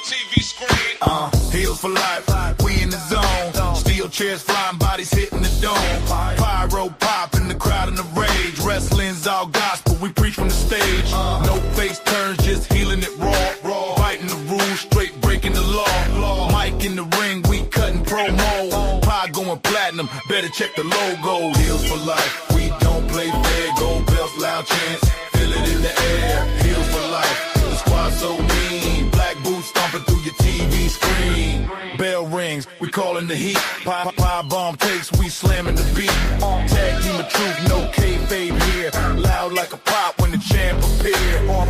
TV screen. Heels for life, we in the zone. Steel chairs flying, bodies hitting the dome. Pyro pop in the crowd in the rage. Wrestling's all gospel, we preach from the stage. No face turns, just healing it raw. Fighting the rules, straight breaking the law. Mike in the ring, we cutting promo. Pie going platinum, better check the logo. Heels for life, we don't play fair. Gold belts, loud chants, feel it in the air. Heels for life, the squad so mean. Black boots stomping through your TV screen. Bell rings, we calling the heat. Pie bomb takes, we slamming the beat. Tag team of truth, no kayfabe here. Loud like a pop when the champ appear.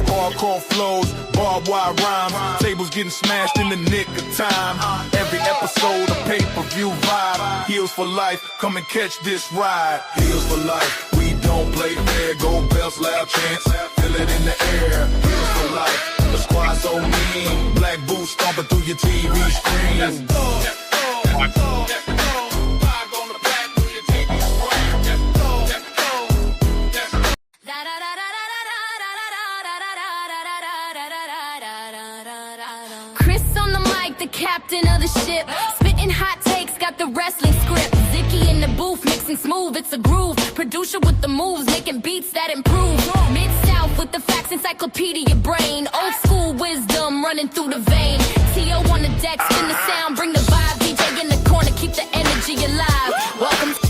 Hardcore flows, barbed wire rhymes. Tables getting smashed in the nick of time. Every episode a pay-per-view vibe. Heels for life, come and catch this ride. Heels for life, we don't play fair. Gold belts, loud chants, feel it in the air. Heels for life, the squad so mean. Black boots stomping through your TV screen. Let's go. Chris on the mic, the captain of the ship. Spitting hot takes, got the wrestling script. Zicky in the booth, mixing smooth, it's a groove. Producer with the moves, making beats that improve. Mid-South with the facts, encyclopedia brain. Old school wisdom running through the vein. T.O. on the deck, spin the sound, bring the vibe. DJ in the corner, keep the energy alive. Welcome to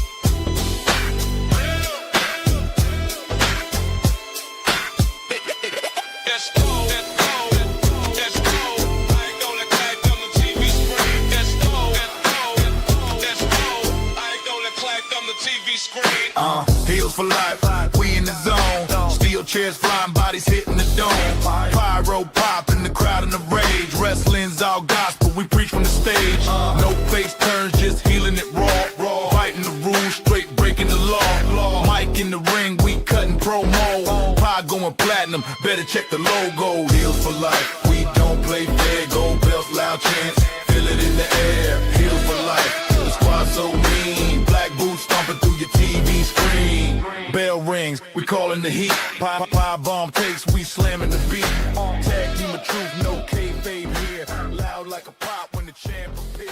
Heels for life, we in the zone. Steel chairs flying, bodies hitting the dome. Pyro pop in the crowd in the rage. Wrestling's all gospel, we preach from the stage. No face turns, just healing it raw. Fighting the rules, straight breaking the law. Mike in the ring, we cutting promo. Pie going platinum, better check the logo. Heels for life, we don't play fair. Gold belts, loud chants, feel it in the air. Heels for life, the squad so mean. Black boots stomping through your TV screen. Bell rings, we calling the heat. Pie bomb takes, we slamming the beat. Tag team of truth, no kayfabe here. Loud like a pop when the champ appear.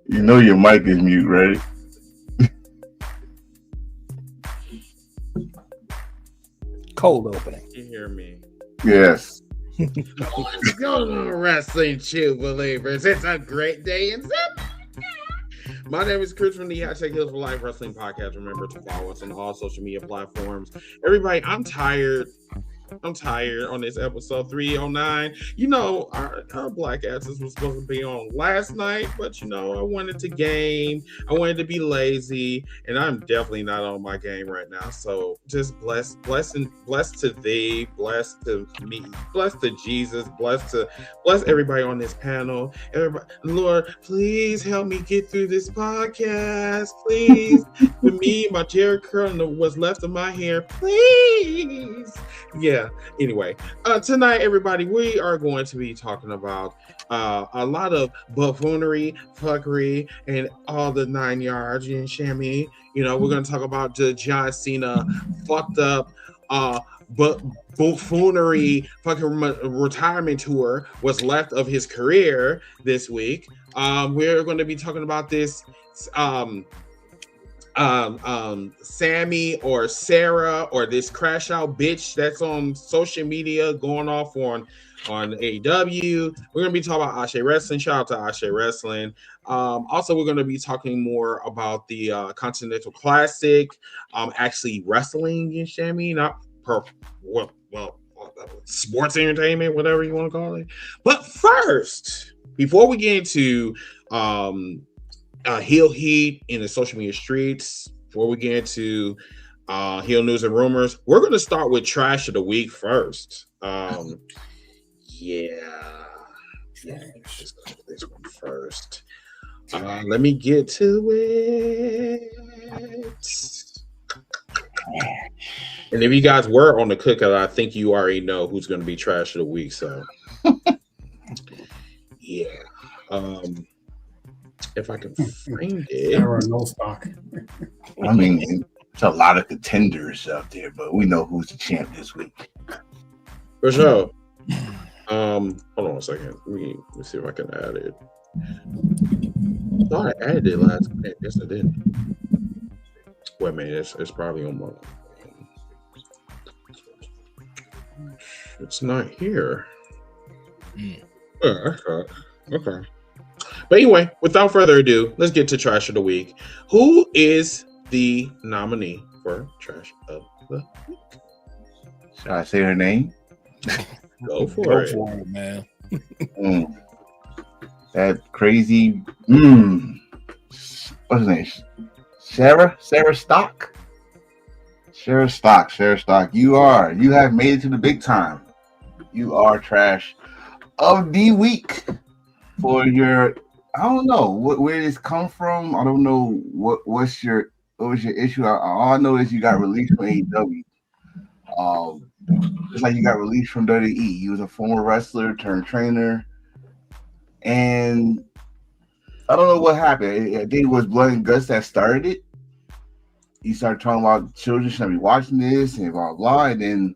You know your mic is mute, right? Cold opening. You hear me? Yes. What's going on, wrestling true believers? It's a great day in My name is Chris from the #Heels for Life Wrestling Podcast. Remember to follow us on all social media platforms. Everybody, I'm tired on this episode 309. You know, our black asses was supposed to be on last night, but you know, I wanted to game. I wanted to be lazy, and I'm definitely not on my game right now. So just bless to thee, bless to me, bless to Jesus, bless everybody on this panel. Everybody, Lord, please help me get through this podcast. Please, for me, my Jerry curl and what's left of my hair, please. Yeah. Anyway, tonight, everybody, we are going to be talking about a lot of buffoonery, fuckery, and all the 9 yards and chamois. You know, we're going to talk about the John Cena fucked up buffoonery fucking retirement tour, what's left of his career this week. We're going to be talking about this Sammy or Sarah or this crash out bitch that's on social media going off on AEW. We're going to be talking about Ashe Wrestling. Shout out to Ashe Wrestling. Also, we're going to be talking more about the Continental Classic, actually wrestling in Chamois, not sports entertainment, whatever you want to call it. But first, before we get into heel heat in the social media streets, before we get into Heel news and rumors. We're going to start with trash of the week first. Let's go with this one first. Let me get to it. And if you guys were on the cookout, I think you already know who's going to be trash of the week. So, yeah. If I can find it. There are no stock. I mean, it's a lot of contenders out there, but we know who's the champ this week. For sure. Hold on a second. Let me see if I can add it. I thought I added it last week. Yes, I did. Wait a minute, it's probably on my. It's not here. Okay. But anyway, without further ado, let's get to trash of the week. Who is the nominee for trash of the week? Should I say her name? Go for it, man. That crazy. What's her name? Sarah Stock. Sarah Stock. You have made it to the big time. You are trash of the week for your. I don't know where this come from. I don't know what was your issue. All I know is you got released from AEW. Just like you got released from WWE. You was a former wrestler turned trainer, and I don't know what happened. I think it was Blood and Guts that started it. You started talking about children should be watching this and blah blah, and then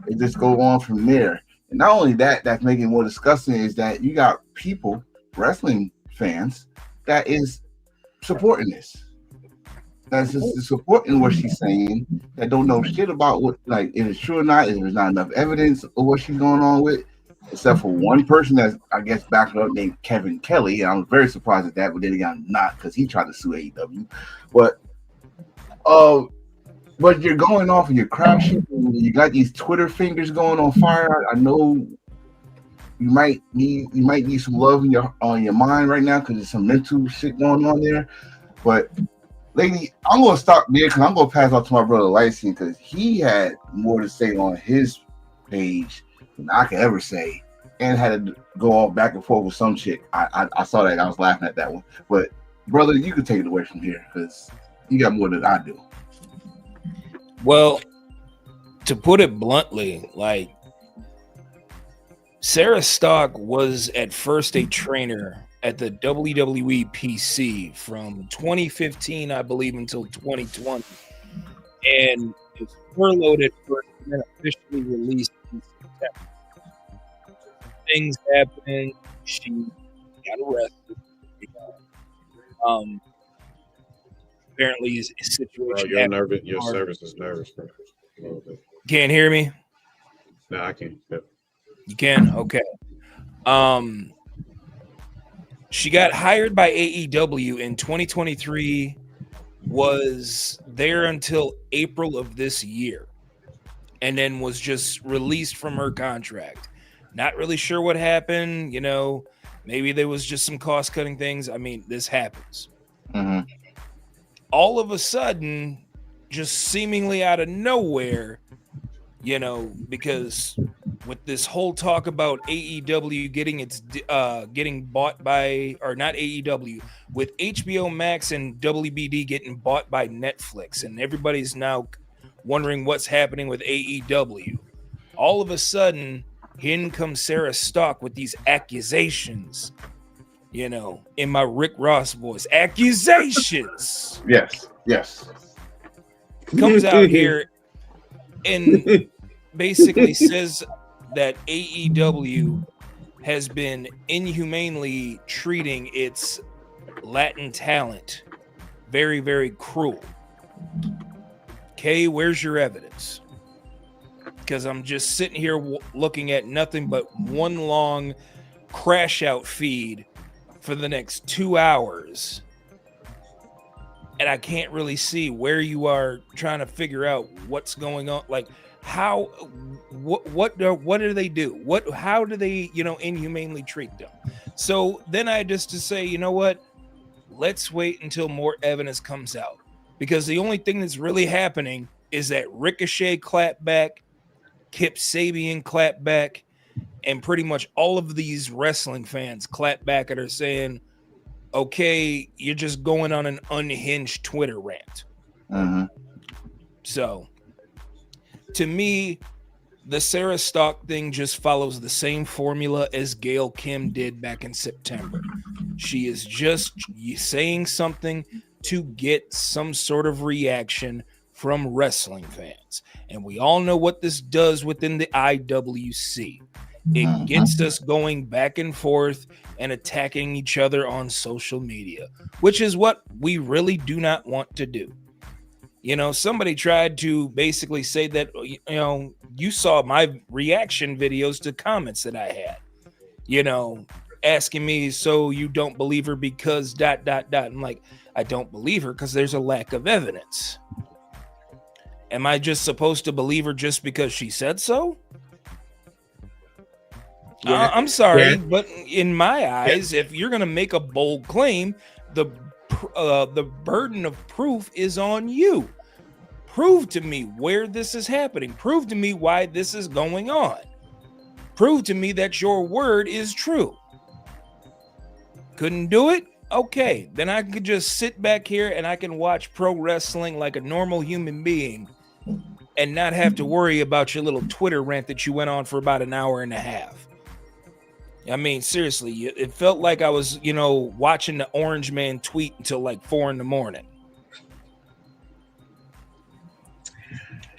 it just go on from there. And not only that, that's making it more disgusting is that you got people, wrestling fans, that is supporting this. That's just supporting what she's saying. That don't know shit about what, like, if it's true or not. If there's not enough evidence of what she's going on with, except for one person that's, I guess, backing up named Kevin Kelly. And I'm very surprised at that, but then again, I'm not, because he tried to sue AEW. But you're going off and you're crashing. And you got these Twitter fingers going on fire. I know you might need some love on your mind right now because there's some mental shit going on there. But lady, I'm gonna stop there because I'm gonna pass off to my brother Lyson because he had more to say on his page than I could ever say, and had to go all back and forth with some chick. I saw that. I was laughing at that one. But brother, you can take it away from here because you got more than I do. Well, to put it bluntly, like, Sarah Stock was at first a trainer at the WWE PC from 2015, I believe, until 2020, and was furloughed at first and then officially released in September. Things happened. She got arrested. Apparently, his situation. You're nervous. Your service is nervous. Can't hear me? No, I can't. Yep. You can? Okay. She got hired by AEW in 2023, was there until April of this year, and then was just released from her contract. Not really sure what happened. You know, maybe there was just some cost-cutting things. I mean, this happens. Mm-hmm. All of a sudden, just seemingly out of nowhere, you know, because with this whole talk about AEW getting bought by, or not AEW, with HBO Max and WBD getting bought by Netflix, and everybody's now wondering what's happening with AEW. All of a sudden, in comes Sarah Stock with these accusations, you know, in my Rick Ross voice, accusations. Yes. Comes out here and basically says that AEW has been inhumanely treating its Latin talent very, very cruel. Okay, where's your evidence? Because I'm just sitting here looking at nothing but one long crash out feed for the next 2 hours. And I can't really see where you are trying to figure out what's going on. Like, how, what do they do? How do they, you know, inhumanely treat them? So then I just to say, you know what? Let's wait until more evidence comes out, because the only thing that's really happening is that Ricochet clapped back, Kip Sabian clapped back, and pretty much all of these wrestling fans clap back at her saying, okay, you're just going on an unhinged Twitter rant. So, to me, the Sarah Stock thing just follows the same formula as Gail Kim did back in September. She is just saying something to get some sort of reaction from wrestling fans. And we all know what this does within the IWC. It gets us going back and forth and attacking each other on social media, which is what we really do not want to do. You know, somebody tried to basically say that, you know, you saw my reaction videos to comments that I had, you know, asking me, so you don't believe her because ... I'm like, I don't believe her because there's a lack of evidence. Am I just supposed to believe her just because she said so? Yeah. I'm sorry, Yeah. but in my eyes, if you're going to make a bold claim, the burden of proof is on you. Prove to me where this is happening. Prove to me why this is going on. Prove to me that your word is true. Couldn't do it? Okay, then I could just sit back here and I can watch pro wrestling like a normal human being and not have to worry about your little Twitter rant that you went on for about an hour and a half. I mean, seriously, it felt like I was, you know, watching the Orange Man tweet until like 4 a.m.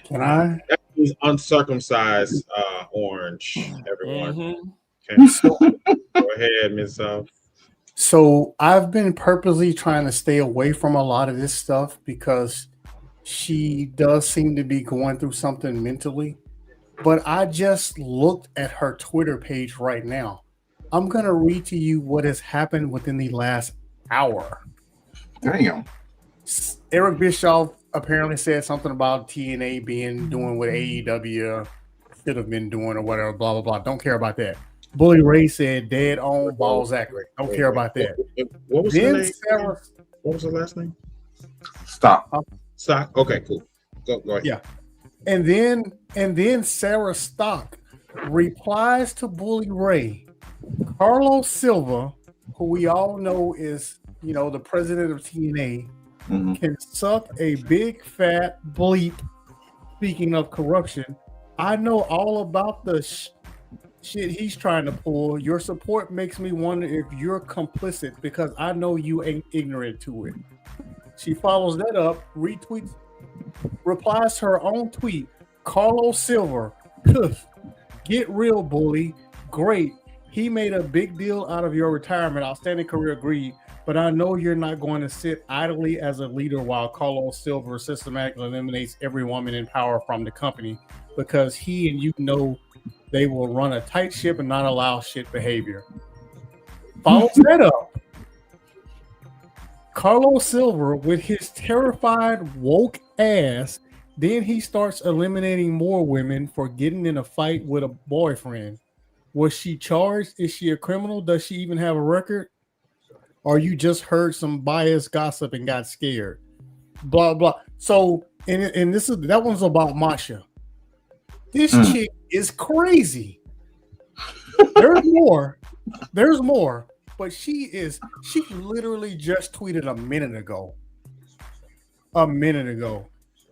Can I? That means uncircumcised orange, everyone. Mm-hmm. Okay. Go ahead, Ms. So I've been purposely trying to stay away from a lot of this stuff because she does seem to be going through something mentally. But I just looked at her Twitter page right now. I'm going to read to you what has happened within the last hour. Damn. Eric Bischoff apparently said something about TNA doing what AEW should have been doing or whatever, blah, blah, blah. Don't care about that. Bully Ray said dead on balls accurate. Don't care about that. What was her Then name? Sarah, What was her last name? Stop. Stock. Okay, cool. Go ahead. Yeah. And then Sarah Stock replies to Bully Ray. Carlos Silva, who we all know is, you know, the president of TNA, can suck a big fat bleep. Speaking of corruption, I know all about the shit he's trying to pull. Your support makes me wonder if you're complicit because I know you ain't ignorant to it. She follows that up, retweets, replies to her own tweet. Carlos Silva, get real, Bully. Great. He made a big deal out of your retirement. Outstanding career, agreed. But I know you're not going to sit idly as a leader while Carlos Silva systematically eliminates every woman in power from the company because he and you know they will run a tight ship and not allow shit behavior. Follows that up. Carlos Silva, with his terrified, woke ass, then he starts eliminating more women for getting in a fight with a boyfriend. Was she charged? Is she a criminal? Does she even have a record? Or you just heard some biased gossip and got scared? Blah, blah. So, and that one's about Masha. This chick is crazy. There's more. But she literally just tweeted a minute ago.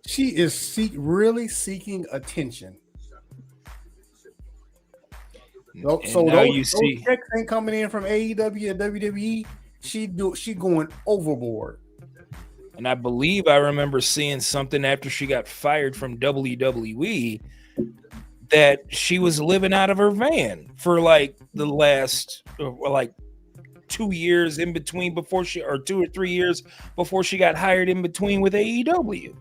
She is really seeking attention. So those checks ain't coming in from AEW and WWE. She going overboard. And I believe I remember seeing something after she got fired from WWE that she was living out of her van for like the last 2 years in between before she, or 2 or 3 years before she got hired in between with AEW.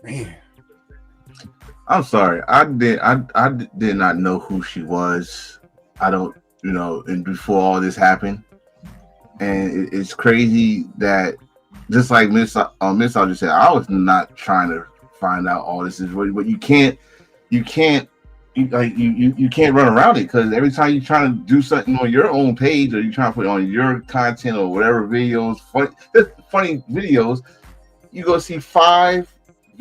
Man. I'm sorry. I did not know who she was. I don't, and before all this happened. And it's crazy that just like Miss I just said, I was not trying to find out all this is, but you can't run around it, because every time you're trying to do something on your own page, or you're trying to put on your content or whatever videos, funny videos, you go see 5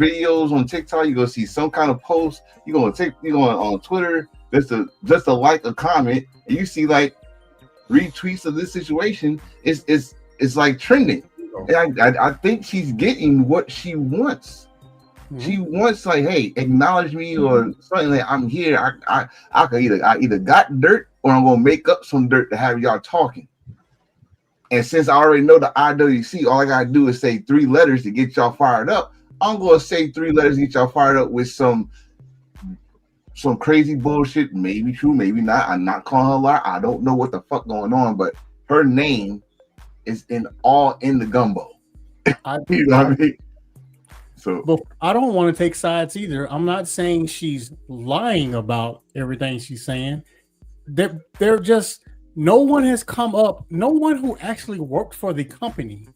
videos on TikTok. You're gonna see some kind of post. You're going on Twitter just to like a comment, and you see like retweets of this situation. It's like trending. And I think she's getting what she wants. She wants like, hey, acknowledge me or something like I'm here. I either got dirt or I'm gonna make up some dirt to have y'all talking. And since I already know the IWC, all I gotta do is say 3 letters to get y'all fired up. I'm gonna say 3 letters to get y'all fired up with some crazy bullshit. Maybe true, maybe not. I'm not calling her a liar. I don't know what the fuck going on, but her name is in the gumbo. You know what I mean? So, but I don't want to take sides either. I'm not saying she's lying about everything she's saying. They're just, no one has come up. No one who actually worked for the company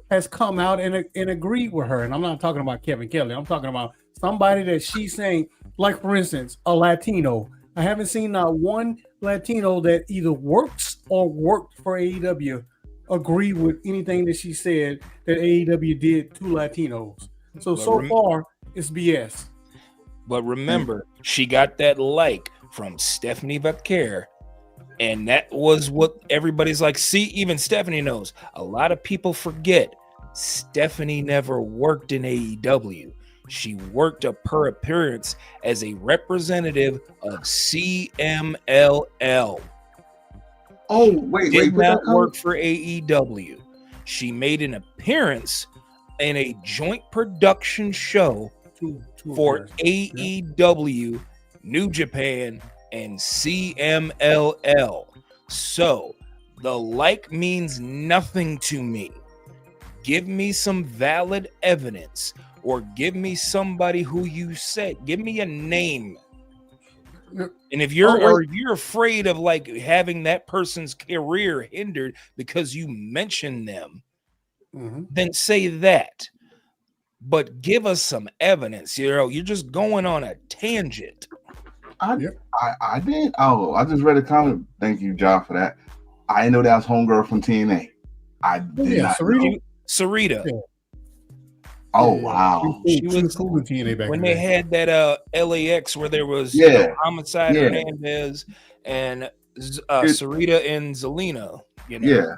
has come out and agreed with her. And I'm not talking about Kevin Kelly. I'm talking about somebody that she's saying, like for instance, a Latino. I haven't seen not one Latino that either works or worked for AEW agree with anything that she said that AEW did to Latinos. So far, it's BS. But remember, she got that like from Stephanie Vaquer, and that was what everybody's like. See, even Stephanie knows. A lot of people forget Stephanie never worked in AEW. She worked a per appearance as a representative of CMLL. Oh, wait, did not work for AEW. She made an appearance in a joint production show for AEW, New Japan, and CMLL. So the like means nothing to me. Give me some valid evidence, or give me somebody who you said. Give me a name. And if you're afraid of like having that person's career hindered because you mention them, then say that. But give us some evidence. You're just going on a tangent. I didn't. Oh, I just read a comment. Thank you, John, for that. I didn't know that was homegirl from TNA. I did not. Sarita. Yeah. Oh wow. She was cool with TNA back when in they the had that LAX where there was Homicide Hernandez and Sarita and Zelina. Yeah,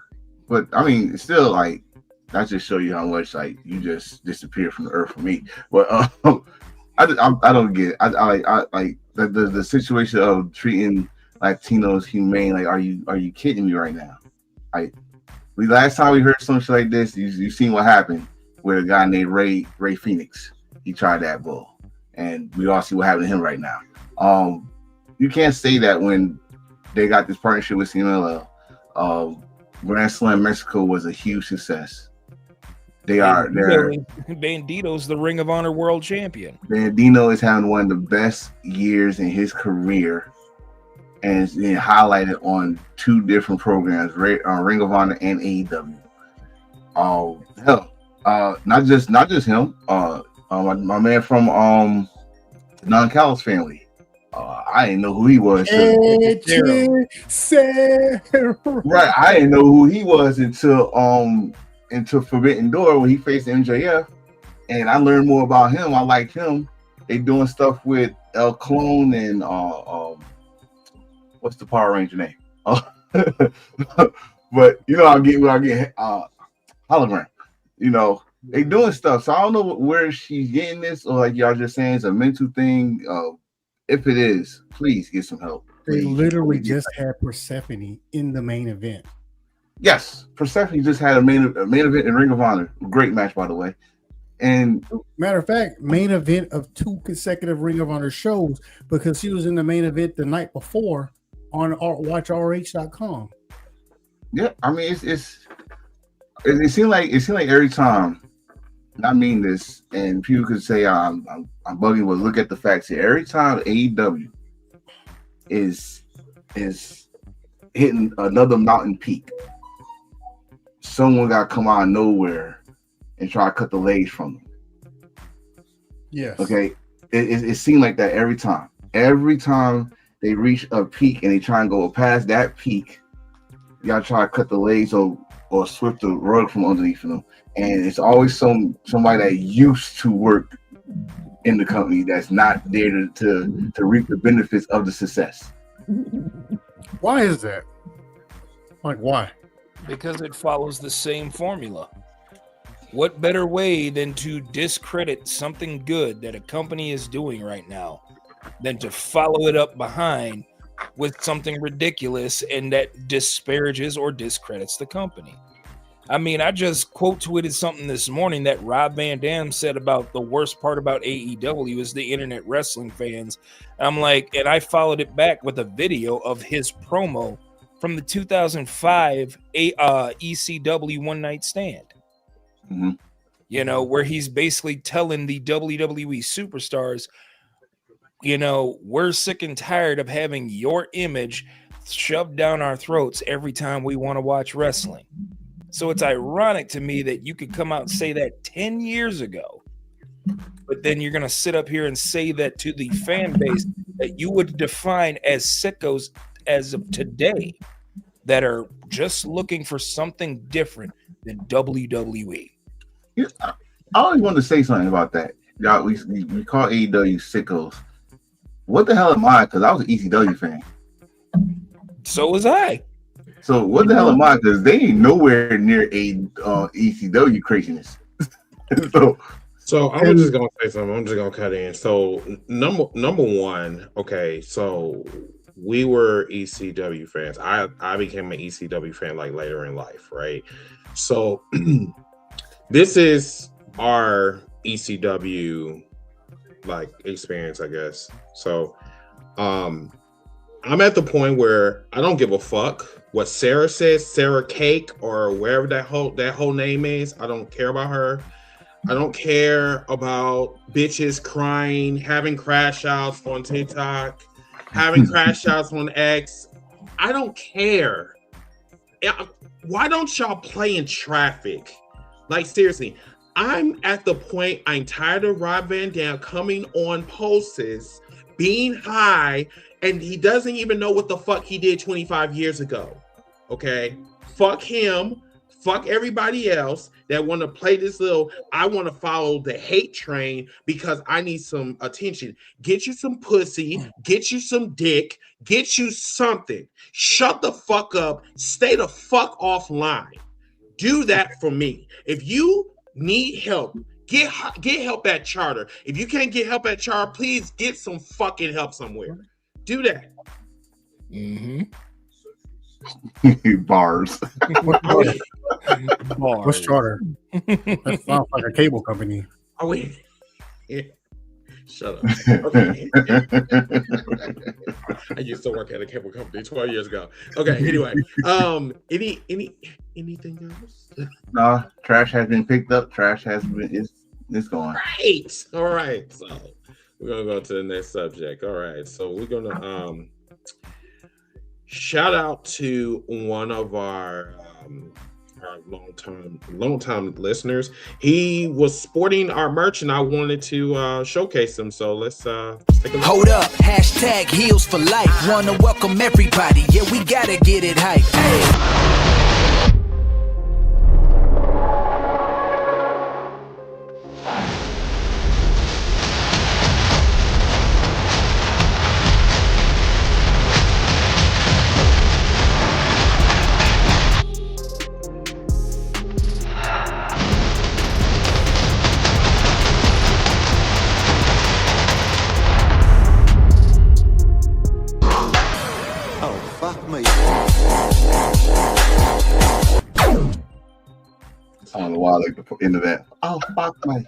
but I mean, it's still like that just show you how much like you just disappeared from the earth for me. But I don't get it. I like the situation of treating Latinos humane. Like, are you kidding me right now? Last time we heard some shit like this, you seen what happened with a guy named Ray Phoenix. He tried that bull, and we all see what happened to him right now. You can't say that when they got this partnership with CMLL. Grand Slam Mexico was a huge success. Bandito's the Ring of Honor World Champion. Bandito is having one of the best years in his career, and it's being highlighted on 2 different programs, Ring of Honor and AEW. Not just him. My man from Non-Callis family. I didn't know who he was. Right, I didn't know who he was until Forbidden Door when he faced MJF, and I learned more about him. I like him. They doing stuff with El Clone and what's the Power Ranger name? But you know, I get hologram. You know, they doing stuff. So I don't know where she's getting this, or like y'all just saying it's a mental thing. If it is, please get some help. They literally just had Persephone in the main event. Yes, Persephone just had a main event in Ring of Honor. Great match, by the way. And matter of fact, main event of 2 consecutive Ring of Honor shows, because she was in the main event the night before on watchROH.com. Yeah, I mean it seemed like every time. I mean this, and people could say I'm bugging, but look at the facts here. Every time AEW is hitting another mountain peak, someone got to come out of nowhere and try to cut the legs from them. Yes. Okay. It seemed like that every time. Every time they reach a peak and they try and go past that peak, you gotta try to cut the legs or sweep the rug from underneath them. And it's always somebody that used to work in the company that's not there to reap the benefits of the success. Why is that? Like, why? Because it follows the same formula. What better way than to discredit something good that a company is doing right now than to follow it up behind with something ridiculous and that disparages or discredits the company? I mean, I just quote tweeted something this morning that Rob Van Dam said about the worst part about AEW is the internet wrestling fans. I'm like, and I followed it back with a video of his promo from the 2005 ECW One Night Stand. Mm-hmm. You know, where he's basically telling the WWE superstars, you know, we're sick and tired of having your image shoved down our throats every time we want to watch wrestling. So it's ironic to me that you could come out and say that 10 years ago, but then you're going to sit up here and say that to the fan base that you would define as sickos as of today that are just looking for something different than WWE. Yeah, I always wanted to say something about that. Y'all, we call AEW sickos. What the hell am I? Because I was an ECW fan. So was I. So what the hell am I? Because they ain't nowhere near a ECW craziness. So I'm just gonna say something. I'm just gonna cut in. So number one, okay. So we were ECW fans. I became an ECW fan like later in life, right? So this is our ECW like experience, I guess. So I'm at the point where I don't give a fuck what Sarah says, Sarah Cake or wherever that whole name is. I don't care about her. I don't care about bitches crying, having crash outs on TikTok, having crash outs on X. I don't care. Why don't y'all play in traffic? Like, seriously, I'm at the point I'm tired of Rob Van Dam coming on posts, being high, and he doesn't even know what the fuck he did 25 years ago. Okay? Fuck him. Fuck everybody else that want to play this little, I want to follow the hate train because I need some attention. Get you some pussy, get you some dick, get you something. Shut the fuck up. Stay the fuck offline. Do that for me. If you need help, get help at Charter. If you can't get help at Charter, please get some fucking help somewhere. Do that. Mm-hmm. Bars. What's Charter? That sounds like a cable company. Oh, wait. Yeah. Shut up. Okay. I used to work at a cable company 12 years ago. Okay, anyway. Anything else? No, trash has been picked up. Trash has been it's gone. Right. All right. So we're gonna go to the next subject. All right. So we're gonna shout out to one of our long-time listeners. He was sporting our merch and I wanted to showcase him. So let's take a look. Hold up, hashtag heels for life. Wanna welcome everybody. Yeah, we gotta get it hype. Hey. I don't know why I like to put into that. Oh, fuck me.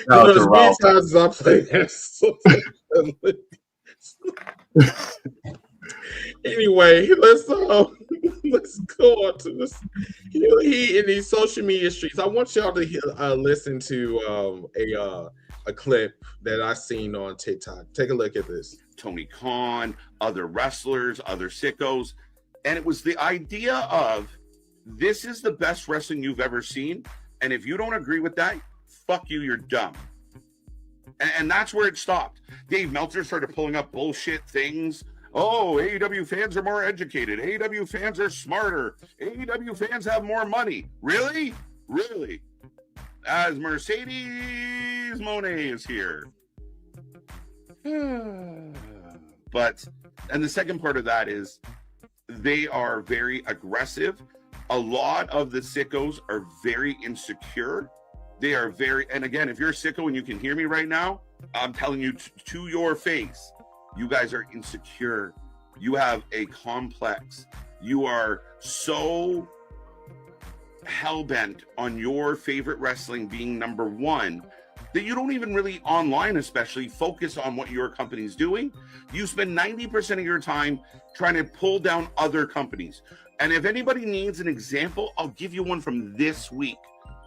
There's many times I play that. Anyway, let's go on to this. He in these social media streets. I want y'all to listen to a clip that I seen on TikTok. Take a look at this. Tony Khan, other wrestlers, other sickos. And it was the idea of, this is the best wrestling you've ever seen. And if you don't agree with that, fuck you, you're dumb. And that's where it stopped. Dave Meltzer started pulling up bullshit things. Oh, AEW fans are more educated. AEW fans are smarter. AEW fans have more money. Really? Really? As Mercedes Monet is here. But, and the second part of that is they are very aggressive. A lot of the sickos are very insecure. They are very, and again, if you're a sicko and you can hear me right now, I'm telling you to your face, you guys are insecure. You have a complex. You are so hell-bent on your favorite wrestling being number one that you don't even really online especially focus on what your company's doing. You spend 90% of your time trying to pull down other companies. And if anybody needs an example, I'll give you one from this week.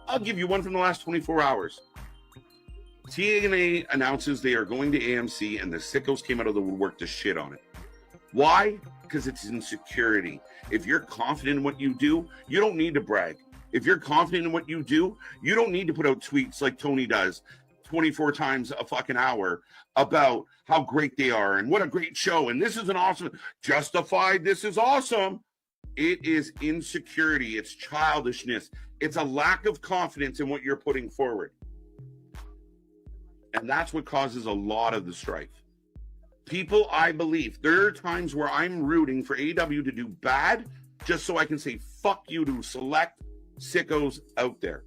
I'll give you one from the last 24 hours. TNA announces they are going to AMC and the sickos came out of the woodwork to shit on it. Why? Because it's insecurity. If you're confident in what you do, you don't need to brag. If you're confident in what you do, you don't need to put out tweets like Tony does 24 times a fucking hour about how great they are and what a great show. And this is an awesome, justified, this is awesome. It is insecurity. It's childishness. It's a lack of confidence in what you're putting forward. And that's what causes a lot of the strife. People, I believe, there are times where I'm rooting for AEW to do bad just so I can say fuck you to select sickos out there.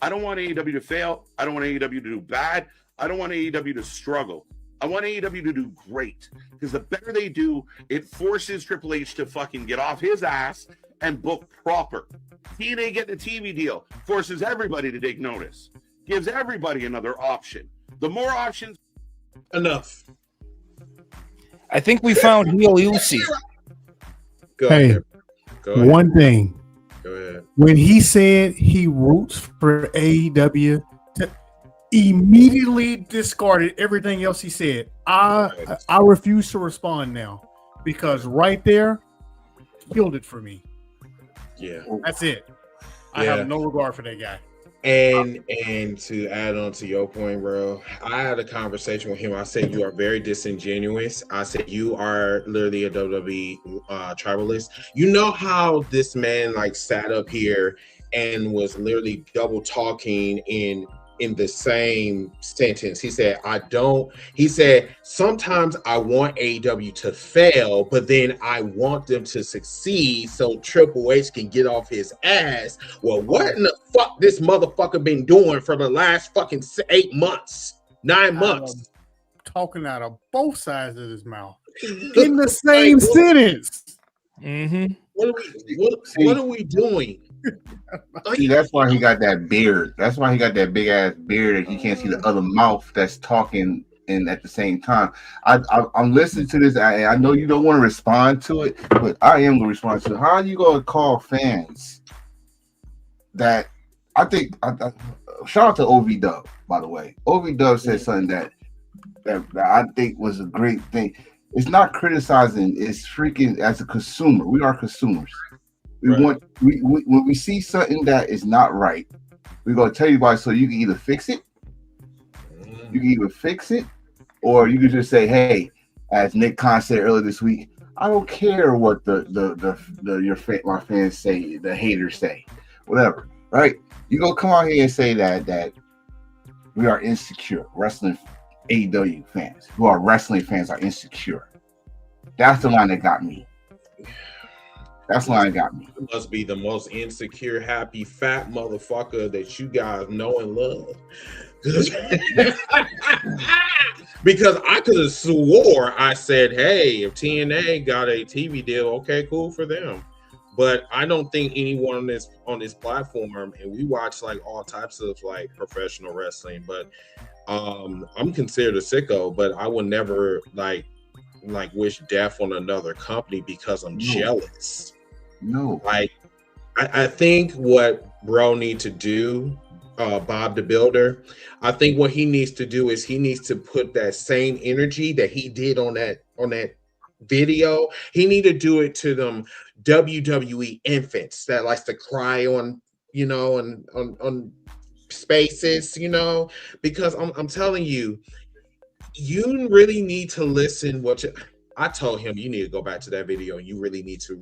I don't want AEW to fail. I don't want AEW to do bad. I don't want AEW to struggle. I want AEW to do great, because the better they do, it forces Triple H to fucking get off his ass and book proper. TNA getting a TV deal forces everybody to take notice, gives everybody another option. The more options, Enough. I think we found heel Uzi. Go Hey, ahead. Go ahead. one thing. Go ahead. When he said he roots for AEW, immediately discarded everything else he said. I refuse to respond now, because right there killed it for me. Yeah. That's it. I Yeah. have no regard for that guy. And to add on to your point, bro, I had a conversation with him. I said you are very disingenuous. I said you are literally a WWE tribalist. You know how this man like sat up here and was literally double talking in the same sentence. He said, sometimes I want AEW to fail, but then I want them to succeed so Triple H can get off his ass. Well, what in the fuck this motherfucker been doing for the last fucking 8 months, 9 months? Talking out of both sides of his mouth in the same sentence. Mm-hmm. What are we doing? See, that's why he got that beard. That's why he got that big ass beard that he can't see the other mouth that's talking and at the same time. I'm listening to this. I know you don't want to respond to it, but I am going to respond to it. How are you going to call fans that? I think shout out to OV Dub, by the way. OV Dub said something that I think was a great thing. It's not criticizing, it's freaking, as a consumer. We are consumers. We want when we see something that is not right, we're gonna tell you about it so you can either fix it, or you can just say, hey, as Nick Khan said earlier this week, I don't care what my fans say, the haters say, whatever. Right? You go come out here and say that we are insecure. Wrestling AEW fans who are wrestling fans are insecure. That's the line that got me. That's the line that got me. It must be the most insecure, happy, fat motherfucker that you guys know and love. Because I could have swore I said, hey, if TNA got a TV deal, okay, cool for them. But I don't think anyone on this platform, and we watch like all types of like professional wrestling, but I'm considered a sicko, but I would never like wish death on another company because I'm jealous. No. Like I think what bro need to do, Bob the Builder, I think what he needs to do is he needs to put that same energy that he did on that video. He need to do it to them WWE infants that likes to cry on, on spaces, because I'm telling you, you really need to listen. I told him, you need to go back to that video and you really need to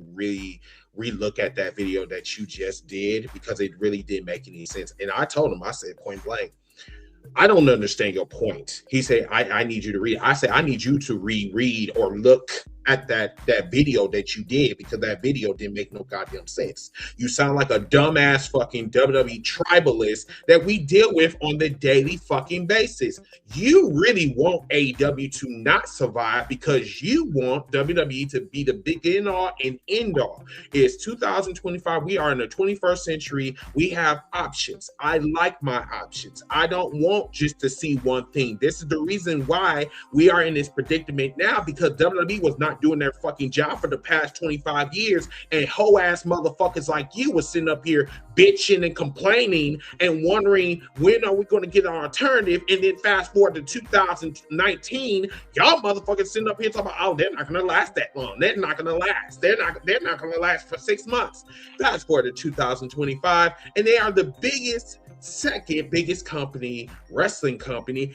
relook at that video that you just did, because it really didn't make any sense. And I told him, I said point blank, I don't understand your point. He said, I need you to read. I said, I need you to reread or look at that video that you did, because that video didn't make no goddamn sense. You sound like a dumbass fucking WWE tribalist that we deal with on the daily fucking basis. You really want AEW to not survive because you want WWE to be the begin all and end all. It's 2025. We are in the 21st century. We have options. I like my options. I don't want just to see one thing. This is the reason why we are in this predicament now, because WWE was not doing their fucking job for the past 25 years, and hoe-ass motherfuckers like you was sitting up here bitching and complaining and wondering when are we going to get an alternative. And then fast forward to 2019, y'all motherfuckers sitting up here talking about, oh, they're not going to last that long. They're not going to last. They're not going to last for 6 months. Fast forward to 2025, and they are the second biggest company, wrestling company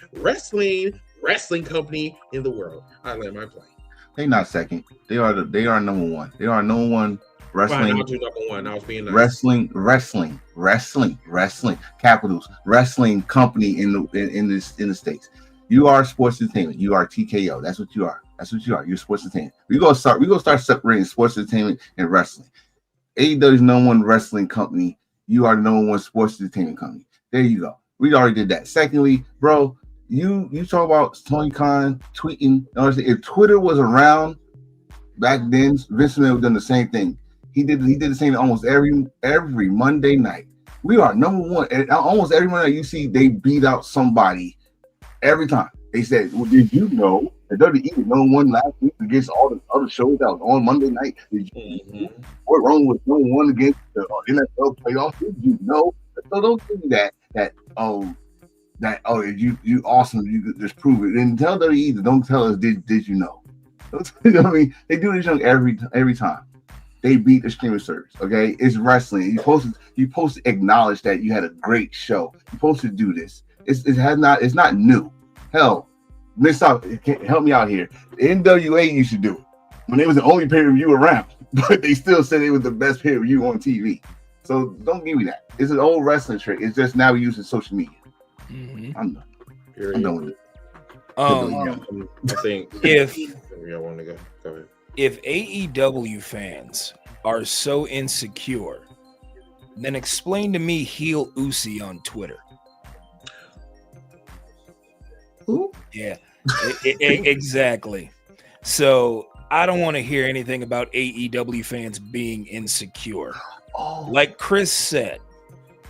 in the world. I land my plane. They not second. They are number one. They are number one wrestling. I'll do number one. I was being nice. Wrestling capitals, wrestling company in the States. You are sports entertainment. You are TKO. That's what you are. You're sports entertainment. We gonna start separating sports entertainment and wrestling. AEW is number one wrestling company. You are the number one sports entertainment company. There you go. We already did that. Secondly, bro, you talk about Tony Khan tweeting. If Twitter was around back then, Vince McMahon would have done the same thing. He did the same almost every Monday night. We are number one. And almost every Monday night you see they beat out somebody every time. They said, well, did you know that WWE was number one last week against all the other shows that was on Monday night? Did you know what wrong was number one against the NFL playoffs? Did you know? So don't give me that you awesome, you could just prove it. And tell WWE, don't tell us did you know? You know what I mean? They do this every time. They beat the streaming service. Okay, it's wrestling. You're supposed to acknowledge that you had a great show. You're supposed to do this. It's not new. Hell, help me out here. NWA used to do it when they was the only pay-per-view around, but they still said it was the best pay-per-view on TV. So don't give me that. It's an old wrestling trick. It's just now we're using social media. Mm-hmm. I'm done with it. I think if y'all want to go ahead. If AEW fans are so insecure, then explain to me heel Uzi on Twitter. Who? Yeah, exactly. So I don't want to hear anything about AEW fans being insecure. Oh. Like Chris said,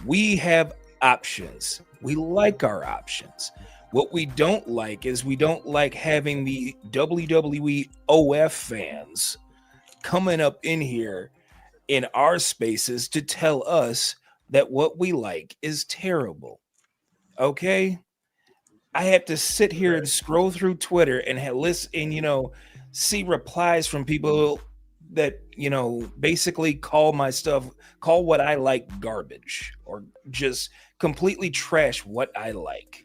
we have options. We like our options. What we don't like is we don't like having the WWE OF fans coming up in here in our spaces to tell us that what we like is terrible. Okay? I have to sit here and scroll through Twitter and listen and, see replies from people that, basically call what I like garbage or just completely trash what I like.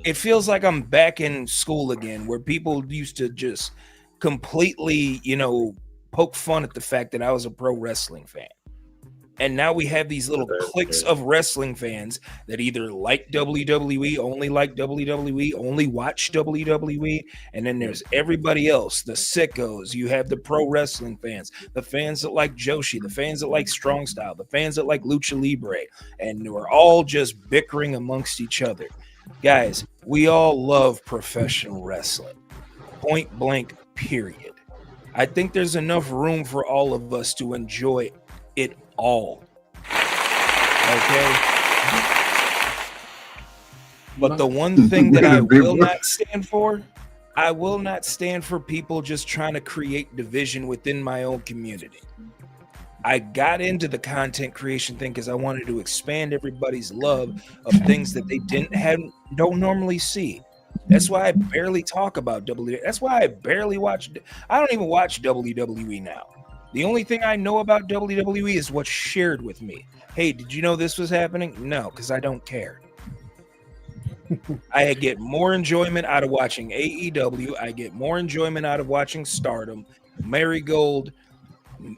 It feels like I'm back in school again, where people used to just completely, poke fun at the fact that I was a pro wrestling fan. And now we have these little cliques of wrestling fans that either like WWE, only like WWE, only watch WWE. And then there's everybody else, the sickos. You have the pro wrestling fans, the fans that like Joshi, the fans that like Strong Style, the fans that like Lucha Libre. And we're all just bickering amongst each other. Guys, we all love professional wrestling. Point blank, period. I think there's enough room for all of us to enjoy it all. Okay? But the one thing that I will not stand for people just trying to create division within my own community. I got into the content creation thing because I wanted to expand everybody's love of things that they don't normally see. That's why I barely talk about WWE. That's why I don't even watch WWE now. The only thing I know about WWE is what's shared with me. Hey, did you know this was happening? No, because I don't care. I get more enjoyment out of watching AEW. I get more enjoyment out of watching Stardom, Marigold,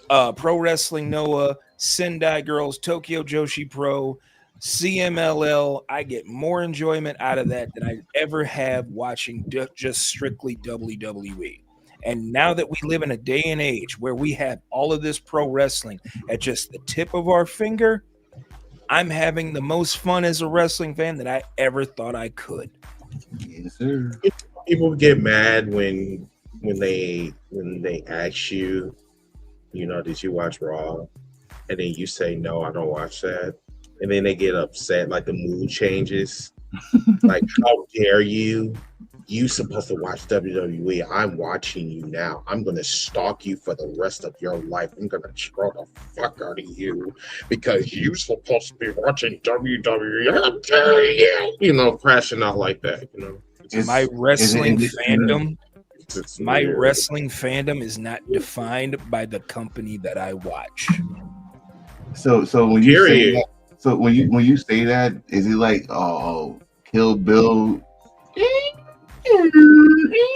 Pro Wrestling Noah, Sendai Girls, Tokyo Joshi Pro, CMLL. I get more enjoyment out of that than I ever have watching just strictly WWE. And now that we live in a day and age where we have all of this pro wrestling at just the tip of our finger, I'm having the most fun as a wrestling fan that I ever thought I could. Yes, sir. People get mad when they ask you, did you watch Raw? And then you say, no, I don't watch that. And then they get upset, like the mood changes. Like, how dare you? You supposed to watch WWE. I'm watching you now. I'm going to stalk you for the rest of your life. I'm going to troll the fuck out of you because you're supposed to be watching WWE. How dare you? Crashing out like that, My wrestling fandom is not defined by the company that I watch. So when you say that, when you say that, is it like Kill Bill?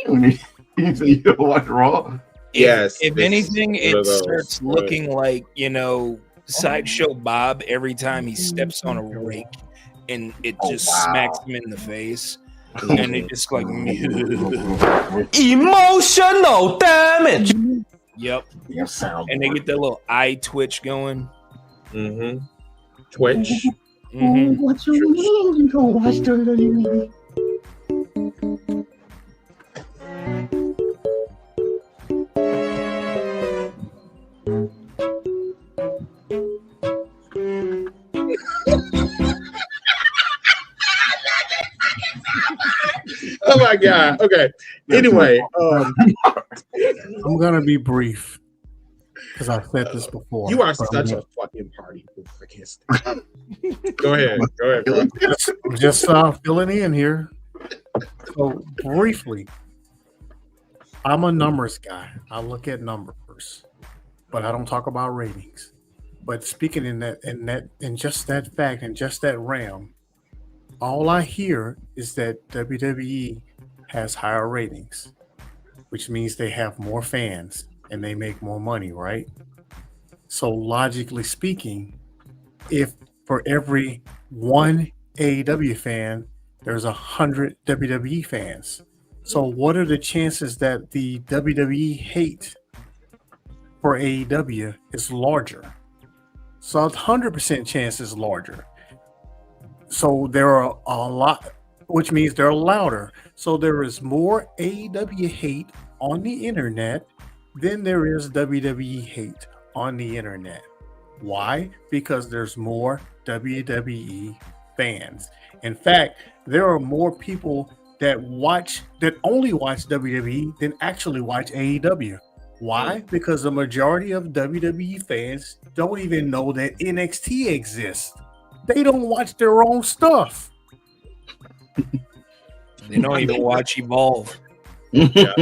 When you say you don't watch Raw? Yes. If anything, it starts looking like Sideshow Bob every time he steps on a rake, and it just smacks him in the face. And it just like emotional damage. Yep. And they get that little eye twitch going. Mm-hmm. Twitch. Mm-hmm. What you mean you don't watch WWE? Oh my god. Okay. Anyway, I'm gonna be brief because I've said this before. You are such a fucking party. I can't stand. Go ahead, bro. Just filling in here. So briefly, I'm a numbers guy. I look at numbers, but I don't talk about ratings. But speaking in just that fact and just that realm, all I hear is that WWE has higher ratings, which means they have more fans and they make more money, right? So logically speaking, if for every one AEW fan, there's 100 WWE fans. So what are the chances that the WWE hate for AEW is larger? So 100% chance is larger. So there are a lot, which means they're louder. So there is more AEW hate on the internet than there is WWE hate on the internet. Why? Because there's more WWE fans. In fact, there are more people that only watch WWE than actually watch AEW. Why? Because the majority of WWE fans don't even know that NXT exists. They don't watch their own stuff. They don't even watch Evolve. Yeah.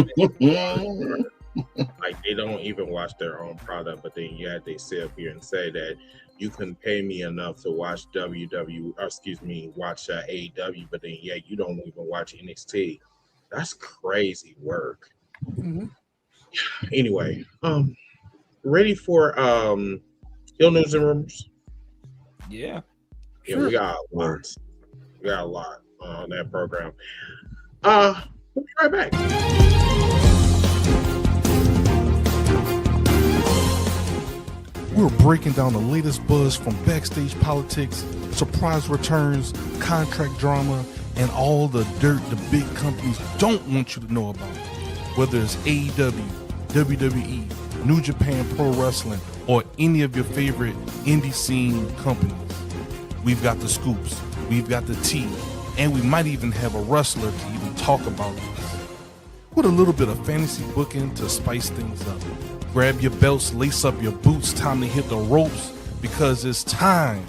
Like they don't even watch their own product, but then they sit up here and say that you couldn't pay me enough to watch AEW, but then you don't even watch NXT. That's crazy work. Mm-hmm. Anyway, ready for Hill News and Rumors? Yeah. Yeah, sure. We got a lot. On that program. We'll be right back. We're breaking down the latest buzz from backstage politics, surprise returns, contract drama, and all the dirt the big companies don't want you to know about. Whether it's AEW, WWE, New Japan Pro Wrestling, or any of your favorite indie scene companies. We've got the scoops, we've got the tea, and we might even have a wrestler to even talk about this. With a little bit of fantasy booking to spice things up. Grab your belts, lace up your boots, time to hit the ropes, because it's time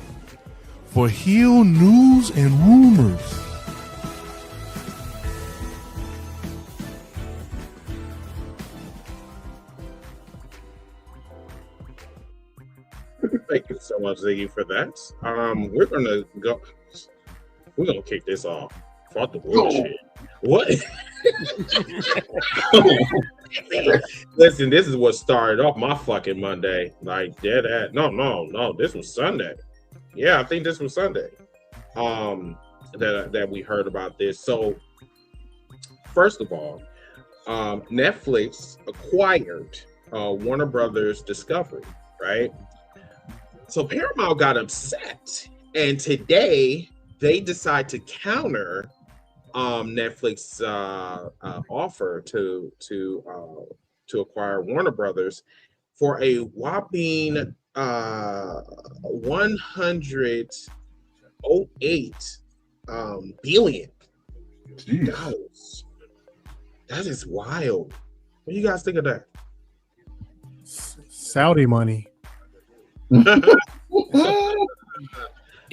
for Heel News and Rumors. Thank you so much, Ziggy, for that. We're gonna kick this off. Fuck the bullshit. What? Listen, this is what started off my fucking Monday. Like dead at no. This was Sunday. Yeah, I think this was Sunday. That we heard about this. So first of all, Netflix acquired Warner Brothers Discovery, right? So Paramount got upset, and today they decide to counter Netflix offer to acquire Warner Brothers for a whopping $108 billion. Jeez. That is wild. What do you guys think of that? Saudi money. I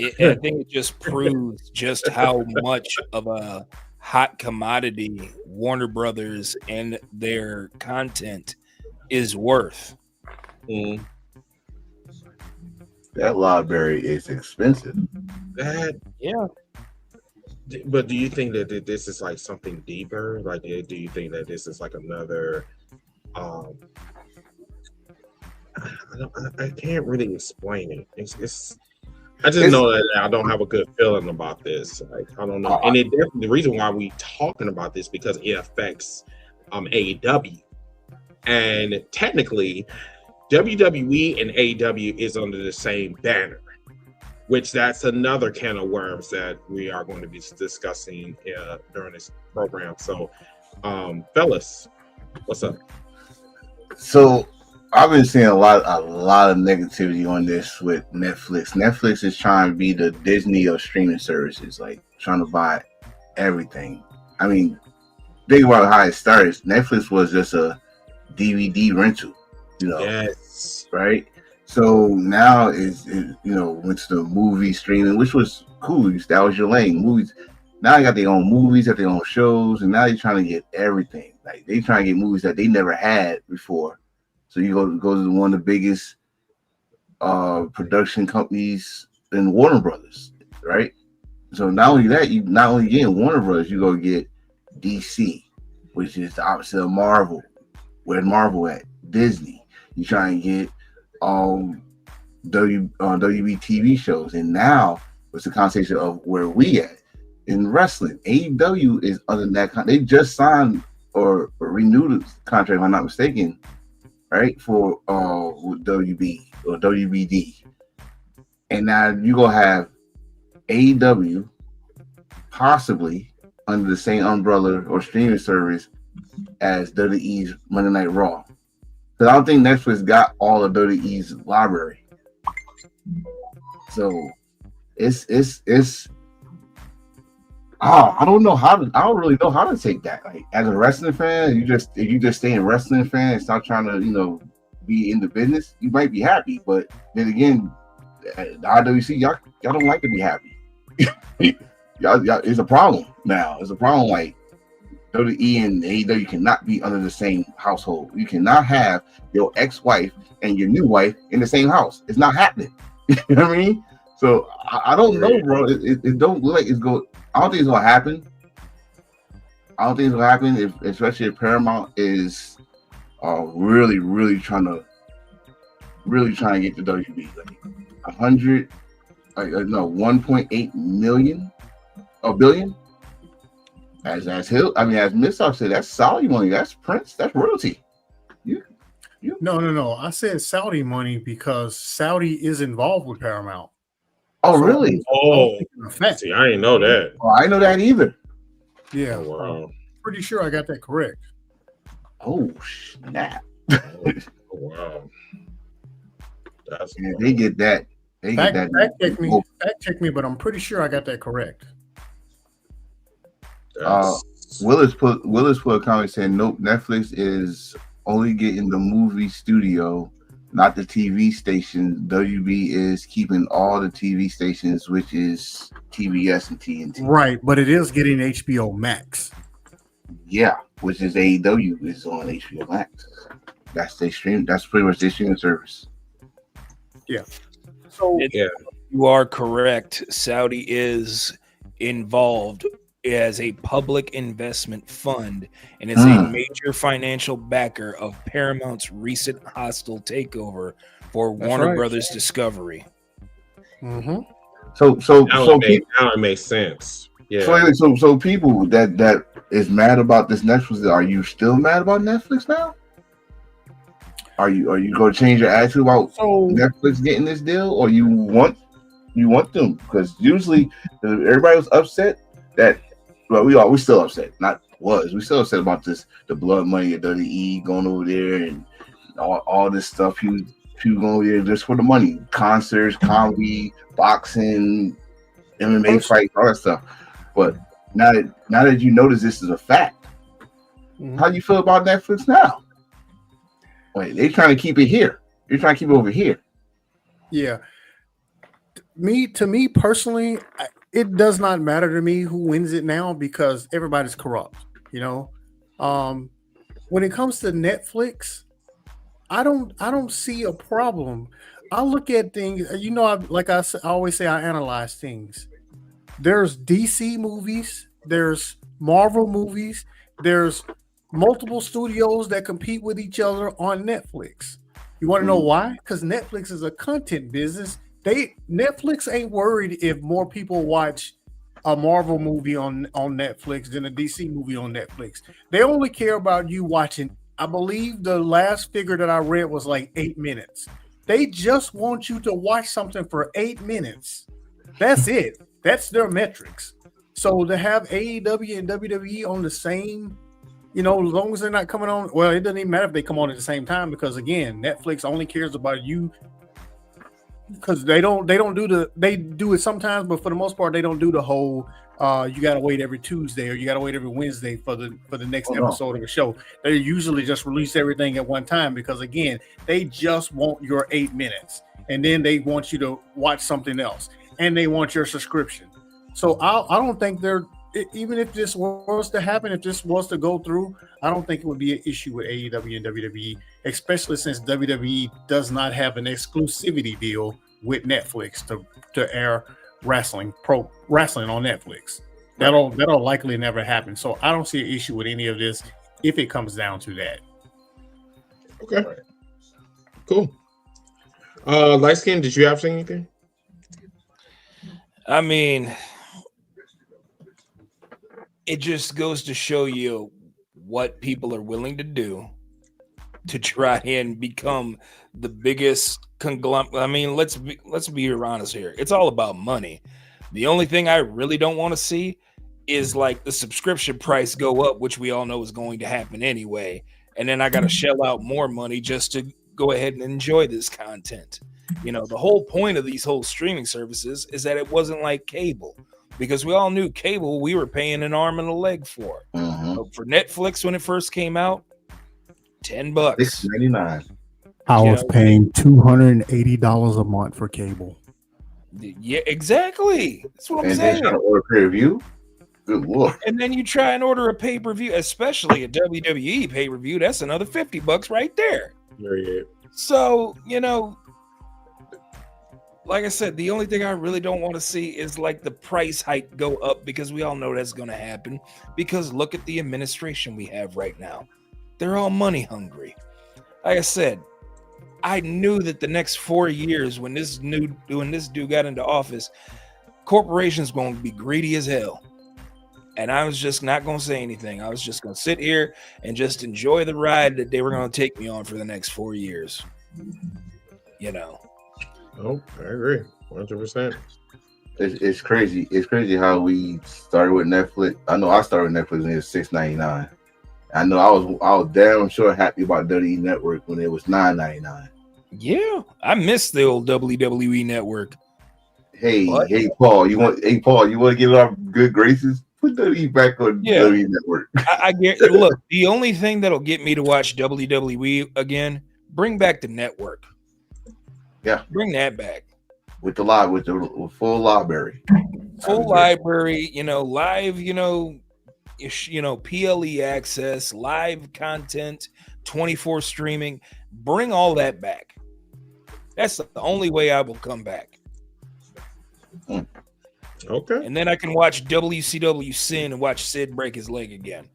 think it just proves just how much of a hot commodity Warner Brothers and their content is worth. Mm. That library is expensive. Yeah. But do you think that this is like something deeper? Like, do you think that this is like another? I can't really explain it. I just know that I don't have a good feeling about this. Like, I don't know, and the reason why we talking about this because it affects AEW, and technically, WWE and AEW is under the same banner, which that's another can of worms that we are going to be discussing during this program. So, fellas, what's up? So I've been seeing a lot of negativity on this with Netflix. Netflix is trying to be the Disney of streaming services, like trying to buy everything. I mean, think about how it started. Netflix was just a DVD rental, Yes. right? So now it's went to the movie streaming, which was cool. That was your lane, movies. Now they got their own movies, got their own shows, and now they're trying to get everything. Like they trying to get movies that they never had before. So you go to one of the biggest production companies in Warner Brothers, right? So not only that, you not only get Warner Brothers, you go get DC, which is the opposite of Marvel. Where's Marvel at? Disney. You try and get WB TV shows, and now it's the conversation of where we at in wrestling. AEW is under that. They just signed or renewed the contract, if I'm not mistaken, right, for with WB or WBD, and now you gonna have AEW possibly under the same umbrella or streaming service as WWE's Monday Night Raw. Because I don't think Netflix got all of WWE's library, so it's. I don't know how to. I don't really know how to take that. Like as a wrestling fan, if you just stay a wrestling fan and stop trying to be in the business, you might be happy. But then again, the IWC y'all don't like to be happy. y'all, it's a problem now. It's a problem. Like WWE and AEW cannot be under the same household. You cannot have your ex-wife and your new wife in the same house. It's not happening. You know what I mean? So I don't know, bro. It don't look like it's going. I don't think it's gonna happen. I don't think it's gonna happen, especially if Paramount is really trying to get the WB. Like 1.8 million, a billion. As Missile said, that's Saudi money. That's Prince. That's royalty. No. I said Saudi money because Saudi is involved with Paramount. Oh, really? Oh, see, I didn't know that. Oh, I didn't know that either. Yeah, Oh, wow. pretty sure I got that correct. Oh, snap. Oh, wow. They get that. Fact check me, but I'm pretty sure I got that correct. Willis put a comment saying, nope, Netflix is only getting the movie studio, not the TV station. WB is keeping all the TV stations, which is TBS and TNT. Right, but it is getting HBO Max. Yeah, which is AEW is on HBO Max. That's their stream. That's pretty much their streaming service. Yeah. So you are correct. Saudi is involved as a public investment fund and is a major financial backer of Paramount's recent hostile takeover for Warner Brothers Discovery. Mm-hmm. So now it makes sense. Yeah. So people that is mad about this Netflix, are you still mad about Netflix now? Are you going to change your attitude about Netflix getting this deal, or you want them? Because usually everybody was upset that, well, we still upset. We still upset about this, the blood money at WWE going over there and all this stuff. People going over there just for the money, concerts, comedy, boxing, MMA fights, all that stuff. But now that you notice this is a fact, how do you feel about Netflix now? Wait, they trying to keep it here. You're trying to keep it over here. Yeah. To me personally, it does not matter to me who wins it now because everybody's corrupt. You know, when it comes to Netflix, I don't see a problem. I look at things. You know, I always say, I analyze things. There's DC movies, there's Marvel movies, there's multiple studios that compete with each other on Netflix. You want to know why? Because Netflix is a content business. Netflix ain't worried if more people watch a Marvel movie on Netflix than a DC movie on Netflix. They only care about you watching. I believe the last figure that I read was like 8 minutes. They just want you to watch something for 8 minutes. That's it. That's their metrics. So to have AEW and WWE on the same, you know, as long as they're not coming on, well, it doesn't even matter if they come on at the same time, because again, Netflix only cares about you, because they do it sometimes, but for the most part, they don't do the whole you gotta wait every Tuesday or you gotta wait every Wednesday for the next episode of a show. They usually just release everything at one time, because again, they just want your 8 minutes, and then they want you to watch something else, and they want your subscription. So I don't think even if this was to happen, if this was to go through, I don't think it would be an issue with AEW and WWE, especially since WWE does not have an exclusivity deal with Netflix to air pro wrestling on Netflix. That'll likely never happen. So I don't see an issue with any of this if it comes down to that. Okay. Cool. Light Skin, did you have anything? I mean, it just goes to show you what people are willing to do to try and become the biggest conglomerate. I mean, let's be honest here. It's all about money. The only thing I really don't want to see is like the subscription price go up, which we all know is going to happen anyway. And then I got to shell out more money just to go ahead and enjoy this content. You know, the whole point of these whole streaming services is that it wasn't like cable, because we all knew cable we were paying an arm and a leg for. But for Netflix, when it first came out, $10, $6.99. I was paying $280 a month for cable. Yeah, exactly. That's what I'm saying. And then trying to order pay-per-view. Good Lord. And then you try and order a pay-per-view, especially a WWE pay-per-view. That's another $50 right there. So, you know, like I said, the only thing I really don't want to see is like the price hike go up, because we all know that's going to happen. Because look at the administration we have right now. They're all money hungry. Like I said, I knew that the next 4 years, when this dude got into office, corporations going to be greedy as hell. And I was just not going to say anything. I was just going to sit here and just enjoy the ride that they were going to take me on for the next 4 years. You know. Oh, I agree. 100%. It's crazy. It's crazy how we started with Netflix. I know I started with Netflix when it was $6.99. I know I was damn sure happy about WWE Network when it was $9.99. Yeah, I miss the old WWE Network. Hey, Paul, you want to get our good graces? Put WWE back on WWE Network. I get. Look, the only thing that'll get me to watch WWE again, bring back the network. Yeah, bring that back with full library. Full library, you know, live, you know, PLE access, live content, 24 streaming. Bring all that back. That's the only way I will come back. Okay. And then I can watch WCW Sin and watch Sid break his leg again.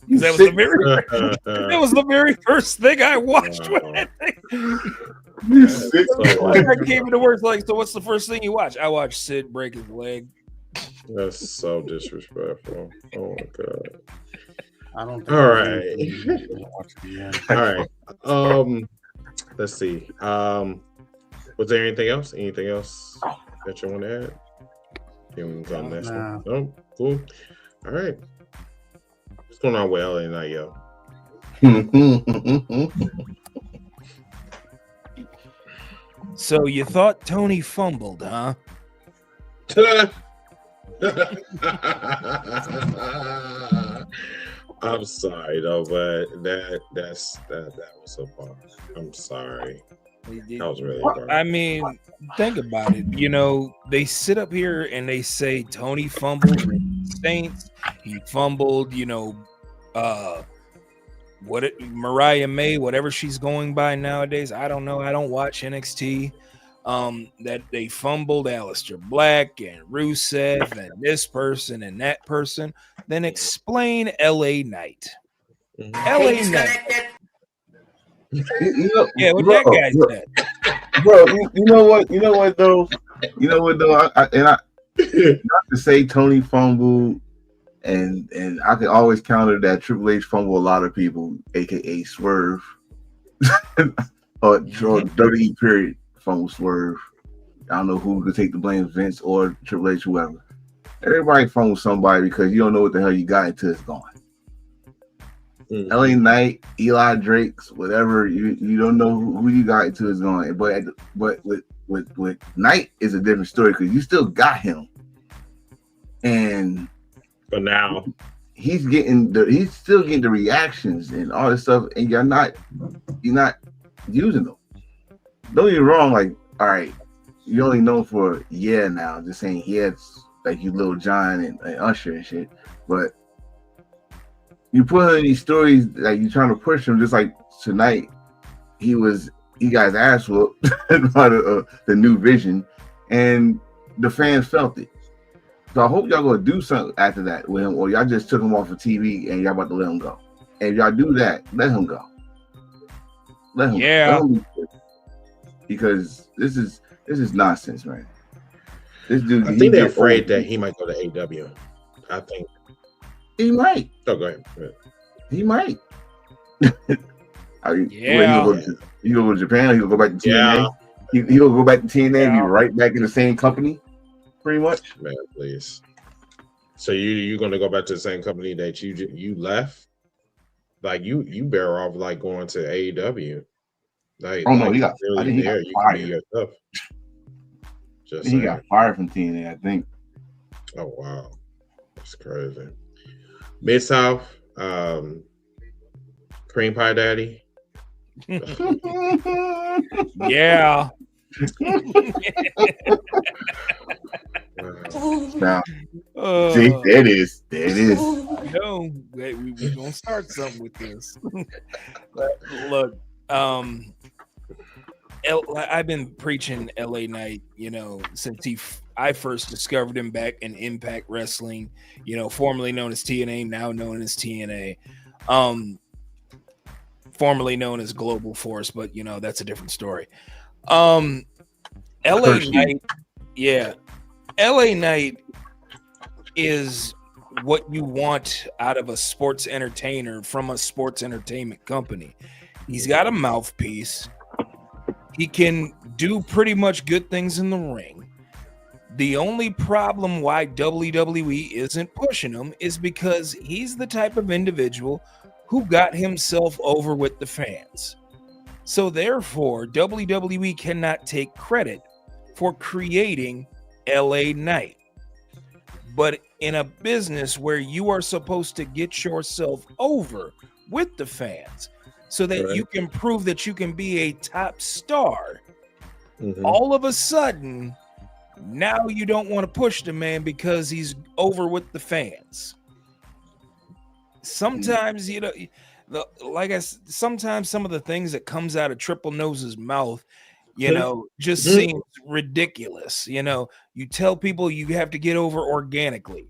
Because that was the very first thing I watched. Wow. When So I came into work, like, so what's the first thing you watch? I watched Sid break his leg. that's so disrespectful. Oh my god. I don't. All right. Watch it again. All right. Let's see. Was there anything else? Anything else that you want to add? Can we go on next one? No? Cool. All right. What's going on with LA Night, yo? So you thought Tony fumbled, huh? I'm sorry though, but that was so far. I'm sorry. That was really far. I mean, think about it. You know, they sit up here and they say Tony fumbled Saints. He fumbled, you know, Mariah May, whatever she's going by nowadays. I don't know. I don't watch NXT. That they fumbled Aleister Black and Rusev and this person and that person. Then explain LA Knight. LA Knight. Yeah, what that guy said. Bro, you know what though? Not to say Tony fumbled, and I can always counter that Triple H fumbled a lot of people, aka Swerve, or Dirty period fumble Swerve. I don't know who could take the blame, Vince or Triple H, whoever. Everybody fumbles somebody because you don't know what the hell you got until it's gone. LA Knight, Eli Drake's, whatever, you don't know who you got until it's gone. But with Knight is a different story because you still got him, and but now he's still getting the reactions and all this stuff, and you're not using them. Don't get me wrong, like, all right, you only know for now, just saying he had like you Lil Jon and Usher and shit, but you put in these stories like you're trying to push him, just like tonight he got his ass whooped by the New Vision, and the fans felt it. So I hope y'all gonna do something after that with him, or y'all just took him off of TV and y'all about to let him go. And if y'all do that, let him go. Let him go. Because this is nonsense, man. This dude. I think they're afraid that he might go to AEW. I think he might. Oh, go ahead. He might. You go to Japan. He'll go back to TNA. He'll go back to TNA and be right back in the same company, pretty much. Man, please. So you're gonna go back to the same company that you left? Like you better off like going to AEW. Like, no, he got. Really I think he got fired. Can be yourself. He got fired from TNA, I think. Oh wow, that's crazy. Mid-South, Cream Pie Daddy. Yeah. Now, see, there it is. No, we're gonna start something with this. Look, I've been preaching LA Knight, since I first discovered him back in Impact Wrestling, formerly known as TNA, now known as TNA, formerly known as Global Force, but that's a different story. LA Knight, LA Knight is what you want out of a sports entertainer from a sports entertainment company. He's got a mouthpiece. He can do pretty much good things in the ring. The only problem why WWE isn't pushing him is because he's the type of individual who got himself over with the fans. So therefore, WWE cannot take credit for creating LA Knight. But in a business where you are supposed to get yourself over with the fans so that you can prove that you can be a top star, all of a sudden, now you don't want to push the man because he's over with the fans. Sometimes, sometimes some of the things that comes out of Triple Nose's mouth, just seems ridiculous. You tell people you have to get over organically.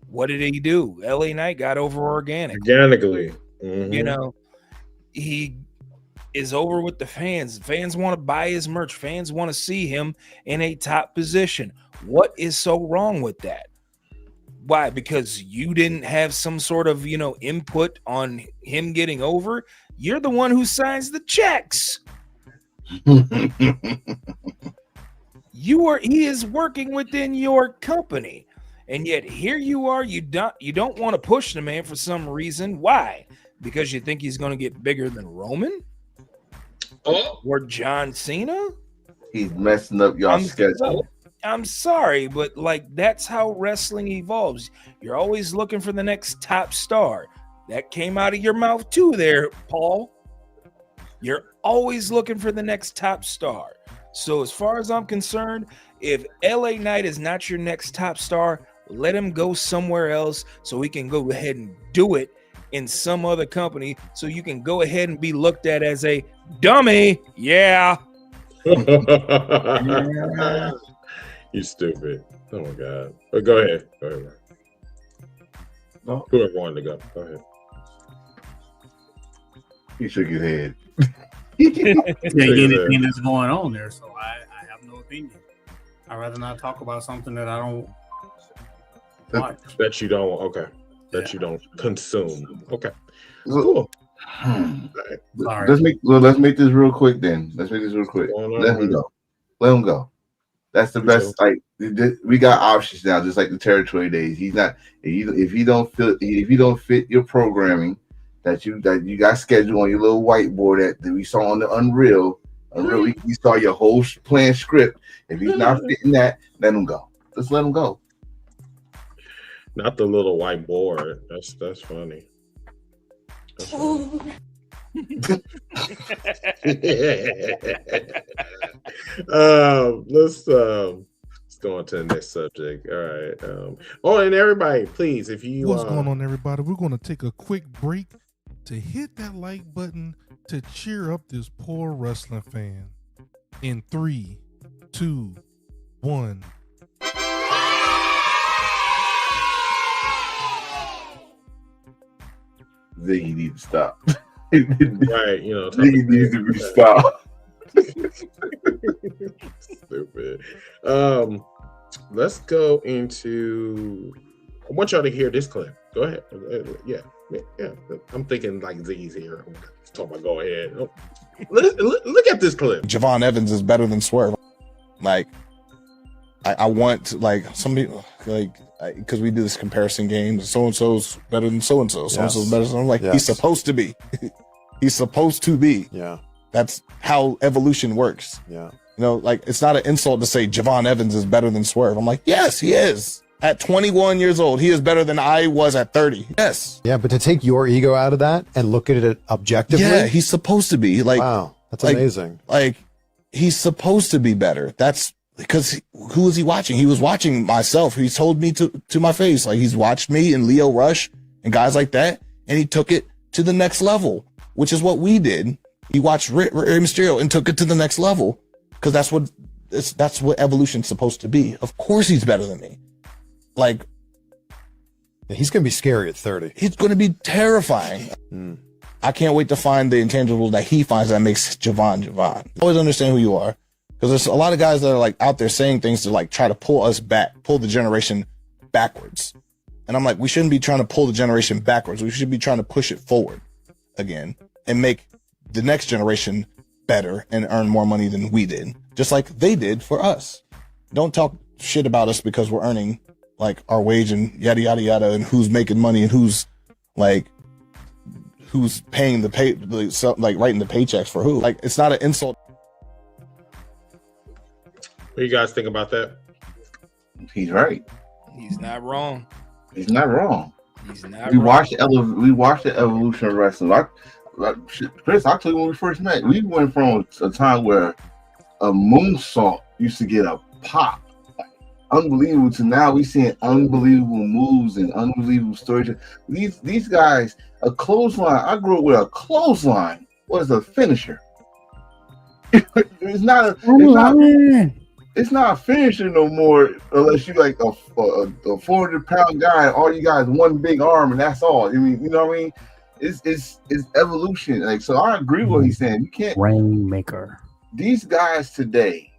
What did he do? LA Knight got over organically. He is over with the fans. Fans want to buy his merch. Fans want to see him in a top position. What is so wrong with that? Why? Because you didn't have some sort of, input on him getting over. You're the one who signs the checks. He is working within your company. And yet here you are, you don't want to push the man for some reason. Why? Because you think he's going to get bigger than Roman? Or John Cena? He's messing up y'all schedule. I'm sorry, but that's how wrestling evolves. You're always looking for the next top star. That came out of your mouth too there, Paul. You're always looking for the next top star. So as far as I'm concerned, if LA Knight is not your next top star, let him go somewhere else so we can go ahead and do it in some other company so you can go ahead and be looked at as a dummy. Yeah. You stupid. Oh my God. But go ahead. Whoever wanted to go. Go ahead. He shook his head. Anything that's going on there, so I have no opinion. I'd rather not talk about something that I don't watch. That you don't, okay. That you don't consume. Okay. Cool. Let's make this real quick then. Let him go. That's the best. We got options now, just like the territory days. He's not if you don't fit your programming that you got scheduled on your little whiteboard that we saw on the Unreal, we saw your whole plan script. If he's not fitting that, let him go. Just let him go. Not the little whiteboard. That's funny. That's funny. Let's go on to the next subject. All right. And everybody, please, if you what's going on, everybody? We're going to take a quick break to hit that like button to cheer up this poor wrestling fan. In 3, 2, 1. Ziggy needs to stop. Right, Ziggy needs to be stopped. Stupid. Let's go into. I want y'all to hear this clip. Go ahead. Yeah. I'm thinking like Ziggy's here. Let's talk about. Go ahead. Look at this clip. Javon Evans is better than Swerve. I want somebody because we do this comparison game. So and so's better than so and so. So and so's better than. I'm like, he's supposed to be. He's supposed to be. Yeah. That's how evolution works. Yeah. It's not an insult to say Javon Evans is better than Swerve. I'm like, yes, he is. At 21 years old, he is better than I was at 30. Yes. Yeah, but to take your ego out of that and look at it objectively. Yeah, he's supposed to be. Wow, that's amazing. He's supposed to be better. That's because who is he watching? He was watching myself. He told me to my face. He's watched me and Leo Rush and guys like that, and he took it to the next level, which is what we did. He watched Rey Mysterio and took it to the next level because that's what evolution's supposed to be. Of course, he's better than me. He's gonna be scary at 30. He's gonna be terrifying. I can't wait to find the intangibles that he finds that makes Javon. Always understand who you are, because there's a lot of guys that are out there saying things to try to pull us back, pull the generation backwards. And I'm like, we shouldn't be trying to pull the generation backwards. We should be trying to push it forward again and make the next generation better and earn more money than we did, just like they did for us. Don't talk shit about us because we're earning our wage and yada yada yada, and who's making money and who's paying the pay, writing the paychecks for who. It's not an insult. What do you guys think about that? He's right. He's not wrong. He's not wrong. He's not we wrong. watched the evolution of wrestling. Chris, I told you when we first met, we went from a time where a moonsault used to get a pop, unbelievable, to now we seeing unbelievable moves and unbelievable stories. These guys, a clothesline. I grew up with a clothesline was a finisher. It's not. It's not a finisher no more unless you like a 400-pound guy. All you got is one big arm, and that's all. I mean, you know what I mean? It's evolution. Like, so I agree with what he's saying. You can't. Rainmaker. These guys today.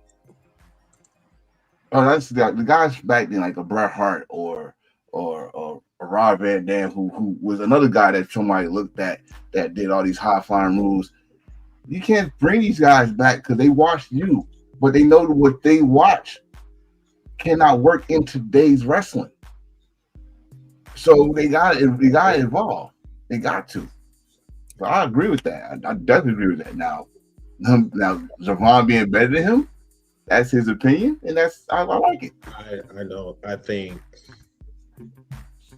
Oh, that's the guys back then, like a Bret Hart or a Rob Van Dam, who was another guy that somebody looked at that did all these high flying moves. You can't bring these guys back because they watched you, but they know what they watch cannot work in today's wrestling. So they got to evolve. They got to. So I agree with that. I definitely agree with that. Now Javon being better than him, that's his opinion, and I like it. I know. I think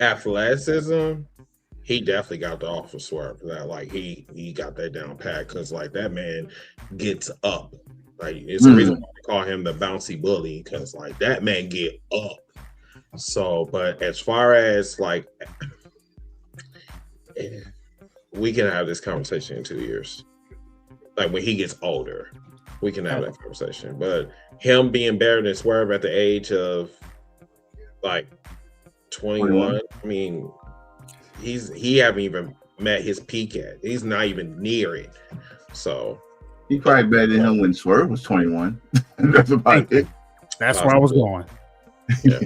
athleticism, he definitely got the offer Swerve for that. Like he got that down pat because like that man gets up. Like it's the reason why they call him the bouncy bully, because like that man get up. So, but as far as like, we can have this conversation in 2 years. Like when he gets older, we can have that conversation. But him being better than Swerve at the age of like 21, I mean, he haven't even met his peak yet. He's not even near it. So he probably better than him when Swerve was 21. That's about it. That's where I was going. Yeah,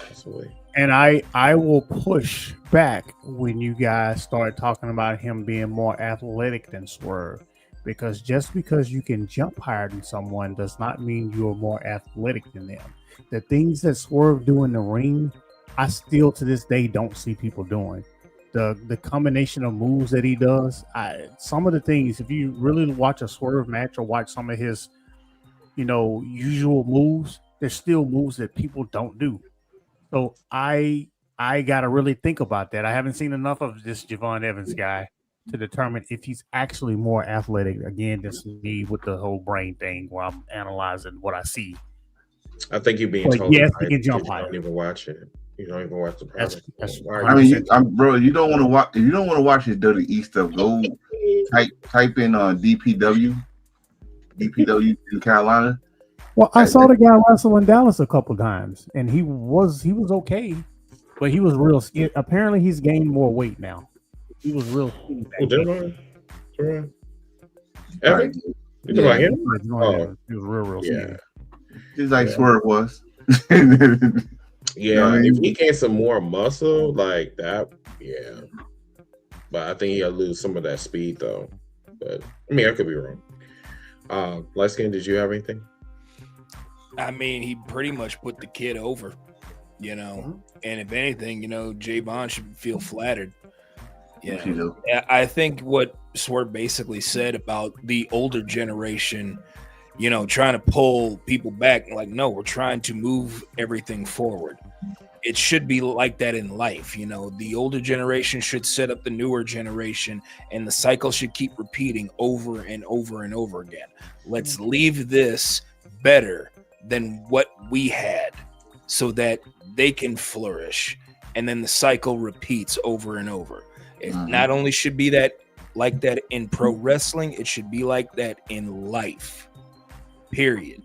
absolutely. And I will push back when you guys start talking about him being more athletic than Swerve, because just because you can jump higher than someone does not mean you're more athletic than them. The things that Swerve do in the ring, I still to this day don't see people doing. The combination of moves that he does, some of the things, if you really watch a Swerve match or watch some of his, usual moves, there's still moves that people don't do. So I got to really think about that. I haven't seen enough of this Javon Evans guy to determine if he's actually more athletic. Again, this is me with the whole brain thing where I'm analyzing what I see. I think you're being told yes, he can jump higher. You don't even watch it. You don't even watch the product. I mean, bro, you don't want to watch. If you don't want to watch his WWE stuff, go type in DPW in Carolina. Well, I saw the guy wrestle in Dallas a couple times, and he was okay, but he was real. Apparently, he's gained more weight now. He was real skinny back then. Evan? You talking about him? He was real skinny. Just like Swerve was. Yeah, if he gains some more muscle like that, yeah. But I think he'll lose some of that speed though. But I mean, I could be wrong. Light Skin, did you have anything? I mean, he pretty much put the kid over, and if anything, Javon should feel flattered. Yeah, I think what Swerve basically said about the older generation, trying to pull people back, like, no, we're trying to move everything forward. It should be like that in life. The older generation should set up the newer generation, and the cycle should keep repeating over and over and over again. Let's leave this better than what we had so that they can flourish, and then the cycle repeats over and over. It not only should be like that in pro wrestling, it should be like that in life, period.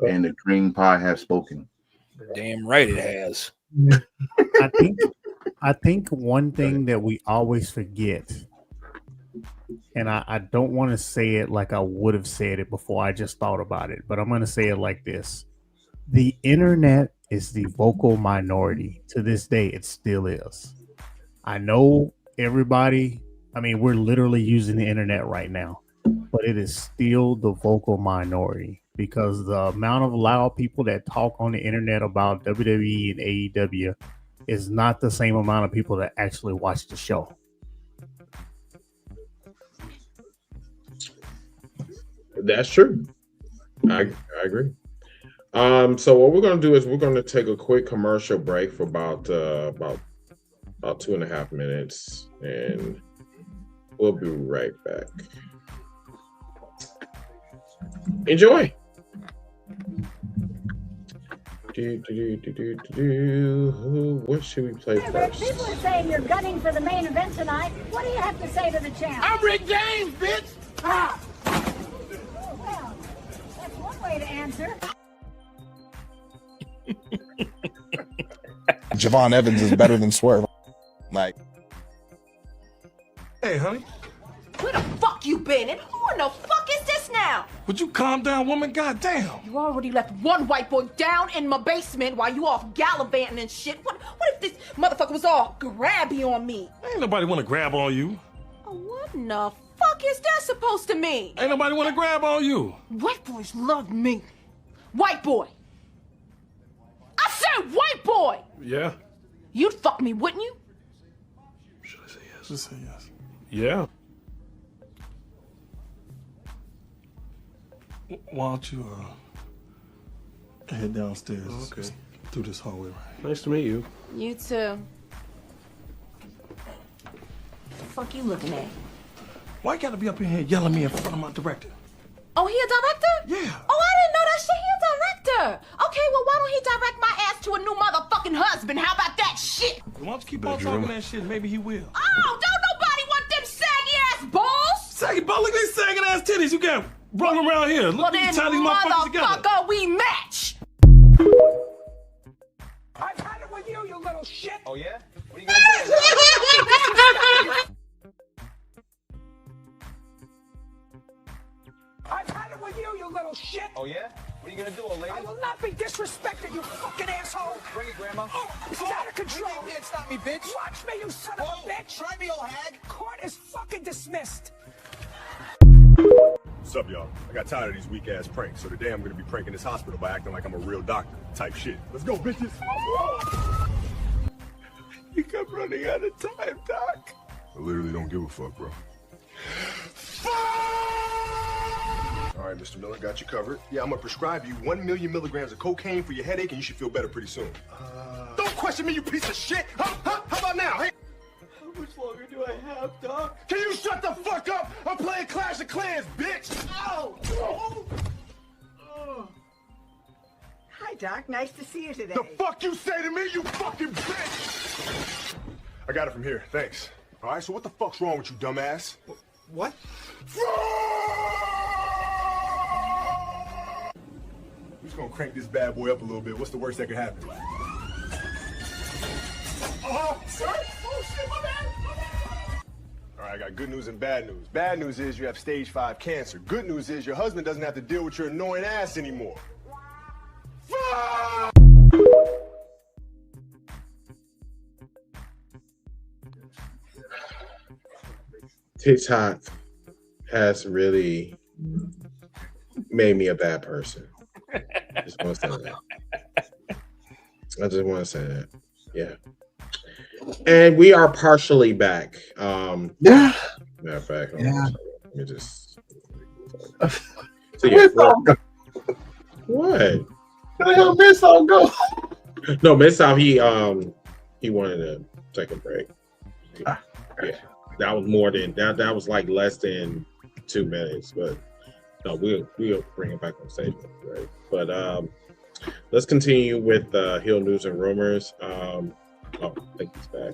And the cream pie have spoken. Damn right it has. I think one thing that we always forget, and I don't want to say it like I would have said it before I just thought about it, but I'm going to say it like this. The internet is the vocal minority. To this day, it still is. I know everybody, we're literally using the internet right now, but it is still the vocal minority, because the amount of loud people that talk on the internet about WWE and AEW is not the same amount of people that actually watch the show. That's true. I agree. So what we're going to do is we're going to take a quick commercial break for about 2.5 minutes, and we'll be right back. Enjoy. What should we play first? People are saying you're gunning for the main event tonight. What do you have to say to the champ? I'm Rick James, bitch! Ah! Well, that's one way to answer. Javon Evans is better than Swerve. Like, Hey, honey, Where the fuck you been? And who in the fuck is this now? would you calm down, woman? Goddamn. You already left one white boy down in my basement while you off gallivanting and shit. What if this motherfucker was all grabby on me? Ain't nobody want to grab on you. Oh, what in the fuck is that supposed to mean? Ain't nobody want to grab on you. White boys love me. White boy. I said white boy! Yeah. You'd fuck me, wouldn't you? Should I say yes? Just say yes. Yeah. Why don't you head downstairs? Okay. Through this hallway, right? Nice to meet you. You too. The fuck you looking at? Why you gotta be up in here yelling at me in front of my director? Oh, he a director? Yeah. Oh, I didn't know that shit. He a director. Okay, well, why don't he direct my ass to a new motherfucking husband? How about that shit? Why don't you keep on talking that shit? Maybe he will. Oh, don't nobody want them saggy ass balls? Saggy balls? Look at these sagging ass titties you got brung around here. Look Well, at then, tie these motherfuckers together. motherfucker, we match. I've had it with you little shit! Oh, yeah? What are you gonna do? I've had it with you little shit! Oh, yeah? What are you gonna do, old lady? I will not be disrespected, you fucking asshole! Bring it, Grandma. Oh, this is out of control! You can't stop me, bitch! Watch me, you son of a bitch! Try me, old hag! Court is fucking dismissed! What's up, y'all? I got tired of these weak-ass pranks, so today I'm gonna be pranking this hospital by acting like I'm a real doctor type shit. Let's go, bitches! You kept running out of time, Doc. I literally don't give a fuck, bro. All right, Mr. Miller, got you covered. Yeah, I'm gonna prescribe you 1 million milligrams of cocaine for your headache, and you should feel better pretty soon. Don't question me, you piece of shit! Huh? How about now? Hey? How much longer do I have, Doc? Can you shut the fuck up? I'm playing Clash of Clans, bitch! Ow! Hi, Doc. Nice to see you today. The fuck you say to me, you fucking bitch! I got it from here, thanks. All right, so what the fuck's wrong with you, dumbass? What? I'm just gonna crank this bad boy up a little bit. What's the worst that could happen? Sir? Oh, shit, my bad. All right, I got good news and bad news. Bad news is you have stage 5 cancer. Good news is your husband doesn't have to deal with your annoying ass anymore. TikTok has really made me a bad person. I just want to say that. Yeah. And we are partially back. Matter of fact, let me just. So, yeah, what? Where the hell Missile go? No, Missile, he wanted to take a break. Yeah, that was more than that. That was like less than 2 minutes, but no, we'll bring it back on stage, right? But let's continue with Hill News and Rumors. Oh, I think he's back.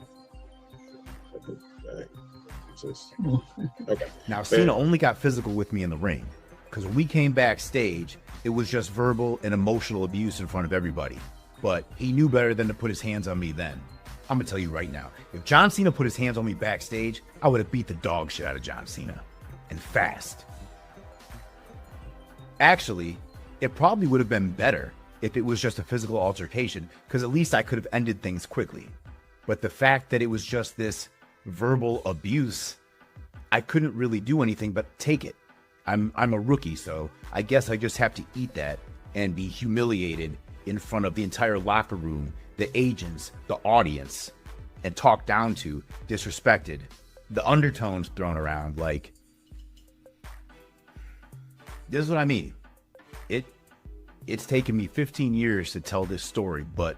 Okay. Now, Cena only got physical with me in the ring because when we came backstage, it was just verbal and emotional abuse in front of everybody. But he knew better than to put his hands on me then. I'm gonna tell you right now, if John Cena put his hands on me backstage, I would have beat the dog shit out of John Cena, and fast. Actually, it probably would have been better if it was just a physical altercation, because at least I could have ended things quickly. But the fact that it was just this verbal abuse, I couldn't really do anything but take it. I'm a rookie, so I guess I just have to eat that and be humiliated in front of the entire locker room, the agents, the audience, and talked down to, disrespected, the undertones thrown around. Like, this is what I mean. It's taken me 15 years to tell this story, but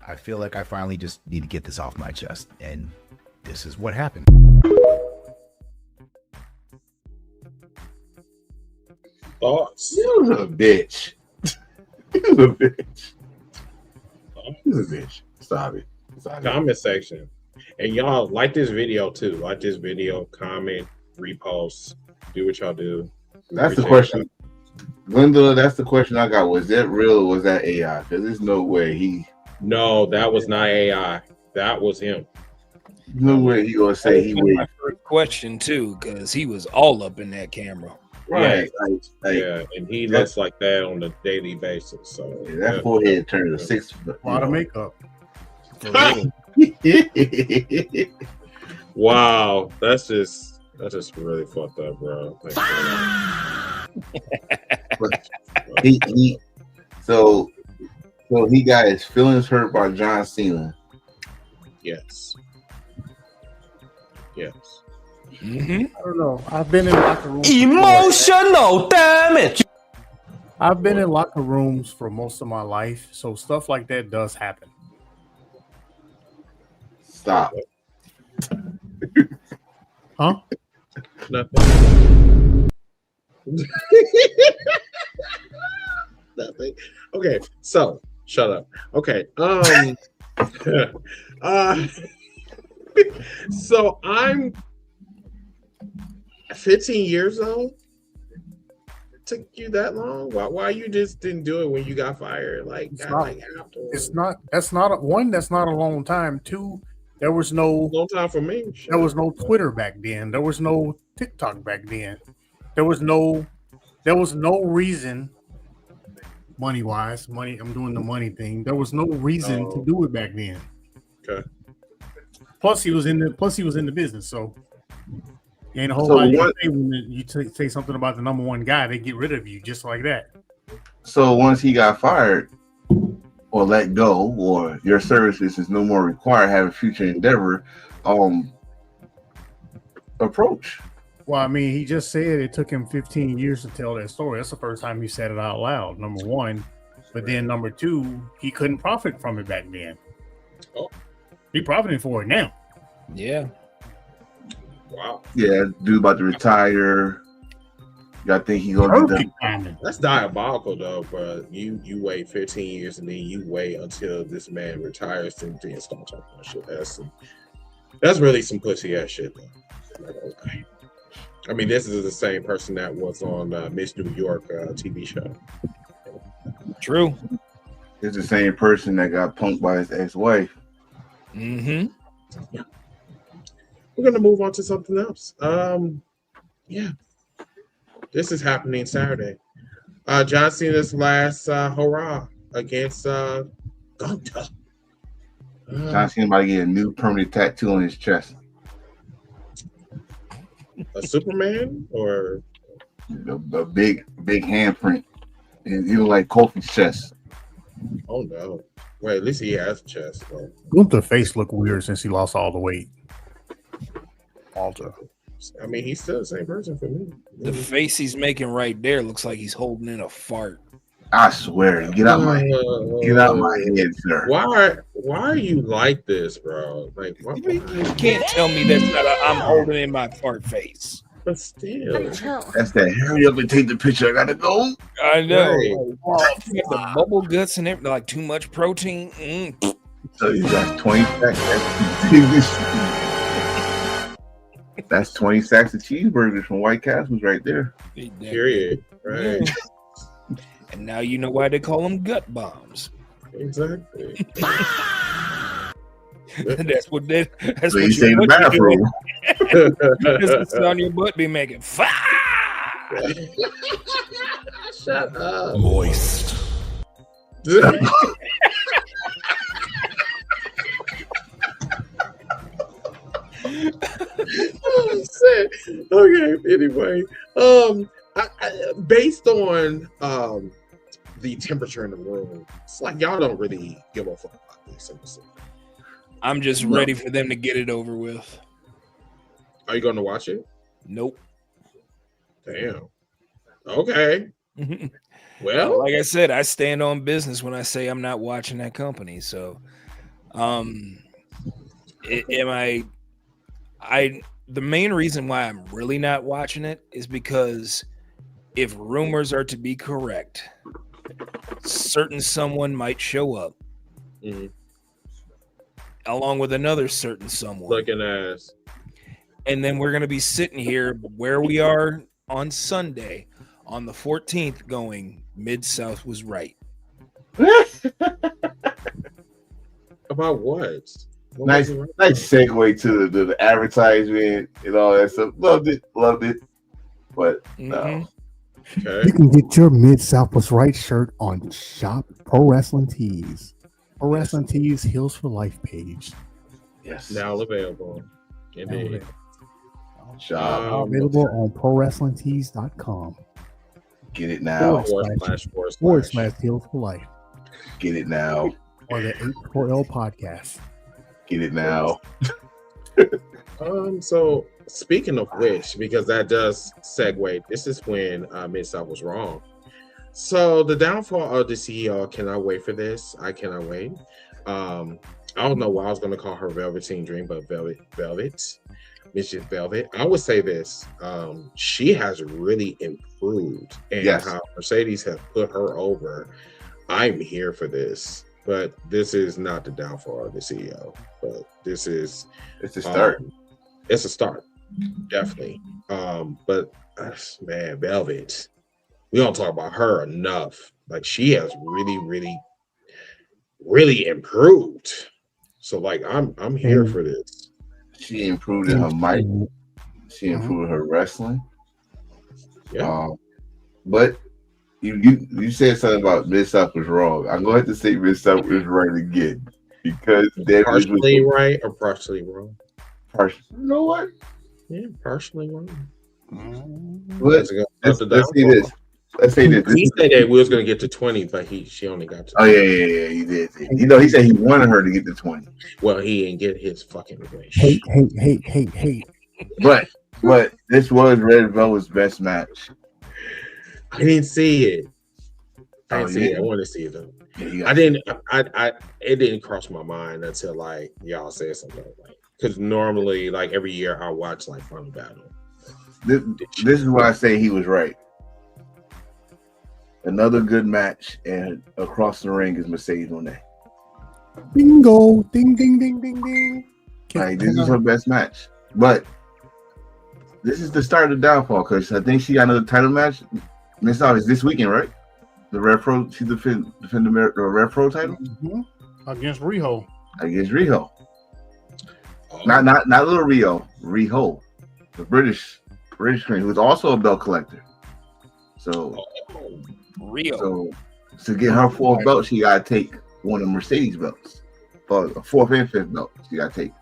I feel like I finally just need to get this off my chest, and this is what happened. Thoughts? You a bitch. He's a bitch. He's a bitch. Stop it. Comment section. And y'all like this video too. Like this video, comment, repost, do what y'all do. That's the question. Linda, that's the question I got. Was that real or was that AI? Because there's no way he. No, that was not AI. That was him. No way he gonna say he would. My first question too, because he was all up in that camera. Right. Yeah, and he looks like that on a daily basis. So that forehead turned a 6. A lot of makeup. Wow, that's just really fucked up, bro. So he got his feelings hurt by John Cena. Yes. I don't know. I've been in locker rooms. Emotional damage. I've been in locker rooms for most of my life, so stuff like that does happen. Stop. Huh? Nothing. Nothing. Okay, so shut up. Okay. So I'm 15 years old. It took you that long? Why you just didn't do it when you got fired? That's not a long time. 2, there was no long time for me. There was no Twitter back then. There was no TikTok back then. There was no reason money-wise. I'm doing the money thing. There was no reason to do it back then. Okay. Plus he was in the business, so ain't a whole lot you say when you say something about the number one guy, they get rid of you just like that. So once he got fired or let go, or your services is no more required, have a future endeavor, approach. Well, I mean, he just said it took him 15 years to tell that story. That's the first time he said it out loud, number one. But then number 2, he couldn't profit from it back then. Oh. He profiting for it now. Yeah. Wow. Yeah, dude about to retire. Y'all think he gonna be done? That's diabolical though, bro. You wait 15 years and then you wait until this man retires and then start talking about shit. That's really some pussy ass shit though. Like, okay. I mean, this is the same person that was on Miss New York TV show. True. It's the same person that got punked by his ex-wife. Mm-hmm. Yeah. We're gonna move on to something else. Yeah. This is happening Saturday. John Cena's last hurrah against Gunther. John Cena about to get a new permanent tattoo on his chest. A Superman or a big handprint. And he look like Kofi's chest. Oh no. Wait, at least he has a chest, bro. Gunther's face look weird since he lost all the weight. Alter. I mean, he's still the same person for me. The face he's making right there looks like he's holding in a fart. I swear, get out my head, sir. Why are you like this, bro? Like, You can't tell me that's not I'm holding in my fart face. But still, that's that. Hurry up and take the picture. I gotta go. I know. Right. The bubble guts and everything, like too much protein. So you got 20 sacks. That's 20 sacks of cheeseburgers from White Castles right there. Period. Right. And now you know why they call them gut bombs. Exactly. That's what so you say in the bathroom. That's what's on your butt be making. Fire! Shut up. Moist. Oh, shit. Okay. Anyway, based on the temperature in the room, it's like y'all don't really give a fuck about this. I'm just ready for them to get it over with. Are you going to watch it? Nope. Damn. Okay. Well, like I said, I stand on business when I say I'm not watching that company. So, the main reason why I'm really not watching it is because if rumors are to be correct, certain someone might show up, along with another certain someone. Looking ass. And then we're going to be sitting here where we are on Sunday on the 14th going, Mid-South was right. About what? Nice segue to the advertisement and all that stuff. Loved it. But no. You can get your Mid-South was right shirt on Shop Pro Wrestling Tees. Pro Wrestling Tees Heels for Life page. Yes. Now available. Indeed. Available on ProWrestlingTees.com. Get it now. Forward slash Heels for Life. Get it now. Or the H4L podcast. Get it now. So speaking of which, because that does segue, this is when Mid-South was wrong. So the downfall of the CEO, cannot wait for this. I cannot wait. I don't know why I was going to call her Velveteen Dream, but Velvet. Mrs. Velvet. I would say this. She has really improved, and how Mercedes has put her over. I'm here for this, but this is not the downfall of the CEO. But it's a start. It's a start, definitely. But man, Velvet, we don't talk about her enough. Like, she has really, really, really improved. So like, I'm here for this. She improved in her mic. She improved her wrestling. Yeah. But you said something about Mid-South was wrong. I'm going to have to say Mid-South was right again, because partially right or partially wrong. You know what? Yeah, partially wrong. Let's say this. He said that we was going to get to 20, but she only got to 20. Oh yeah, he did. You know, he said he wanted her to get to 20. Well, he didn't get his fucking wish. Hate. But this was Red Velvet's best match. I didn't see it. I want to see it though. Yeah, I didn't. It didn't cross my mind until like y'all said something like, because normally like every year I watch like Final Battle. This is why I say he was right. Another good match, and across the ring is Mercedes Moné. Bingo! Ding, ding, ding, ding, ding. Like, this is her best match. But this is the start of the downfall, because I think she got another title match. Mid-South is this weekend, right? The Red Pro, she defend the Red Pro title? Against Riho. Not little Riho. The British queen, who's also a belt collector. So Rio. So to get her fourth belt, she gotta take one of Mercedes belts. Or a fourth and fifth belt. She gotta take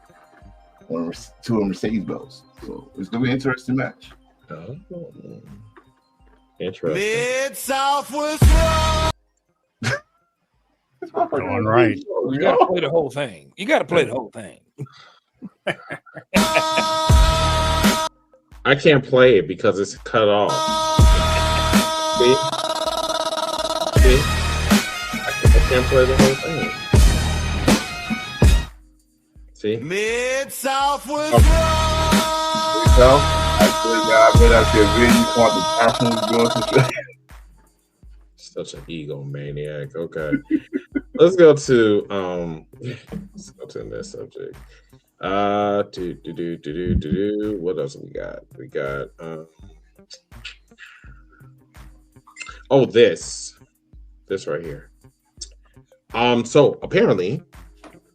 two of Mercedes belts. So it's gonna be an interesting match. Interesting. Mid-South was wrong. Going right. You gotta play the whole thing. I can't play it because it's cut off. See? I can't play the whole thing. See? Mid-South was wrong. wrong. I bet out there really you want the bathrooms doing some shit. Such an egomaniac. Okay. Let's go to the next subject. What else we got? We got this right here. So apparently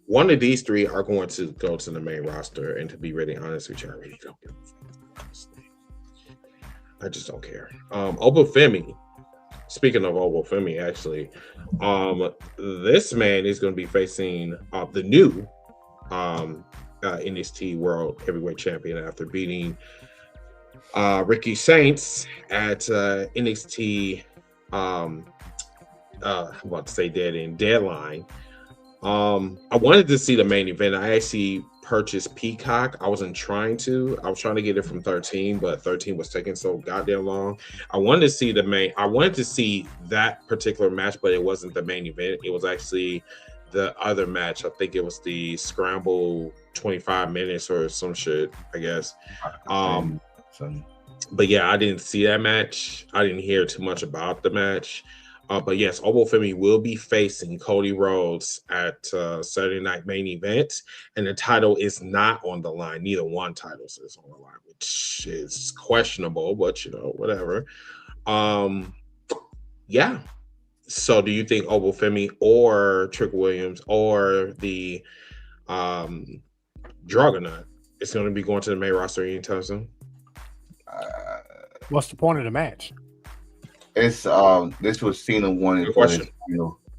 one of these three are going to go to the main roster, and to be really honest with you, I really don't give a fuck, honestly. I just don't care. Oba Femi. Speaking of Oba Femi, actually, this man is going to be facing the new NXT World Heavyweight Champion after beating Ricky Saints at NXT. I'm about to say Deadline. I wanted to see the main event. I actually purchased Peacock. I was trying to get it from 13, but 13 was taking so goddamn long. I wanted to see that particular match, but it wasn't the main event. It was actually the other match. I think it was the Scramble 25 minutes or some shit, I guess. But yeah, I didn't see that match. I didn't hear too much about the match. But yes, Oba Femi will be facing Cody Rhodes at Saturday Night Main Event, and the title is not on the line. Neither one title is on the line, which is questionable, but whatever. Yeah. So, do you think Oba Femi or Trick Williams or the Juggernaut is going to be going to the main roster anytime soon? What's the point of the match? It's this was Cena wanted. Good question.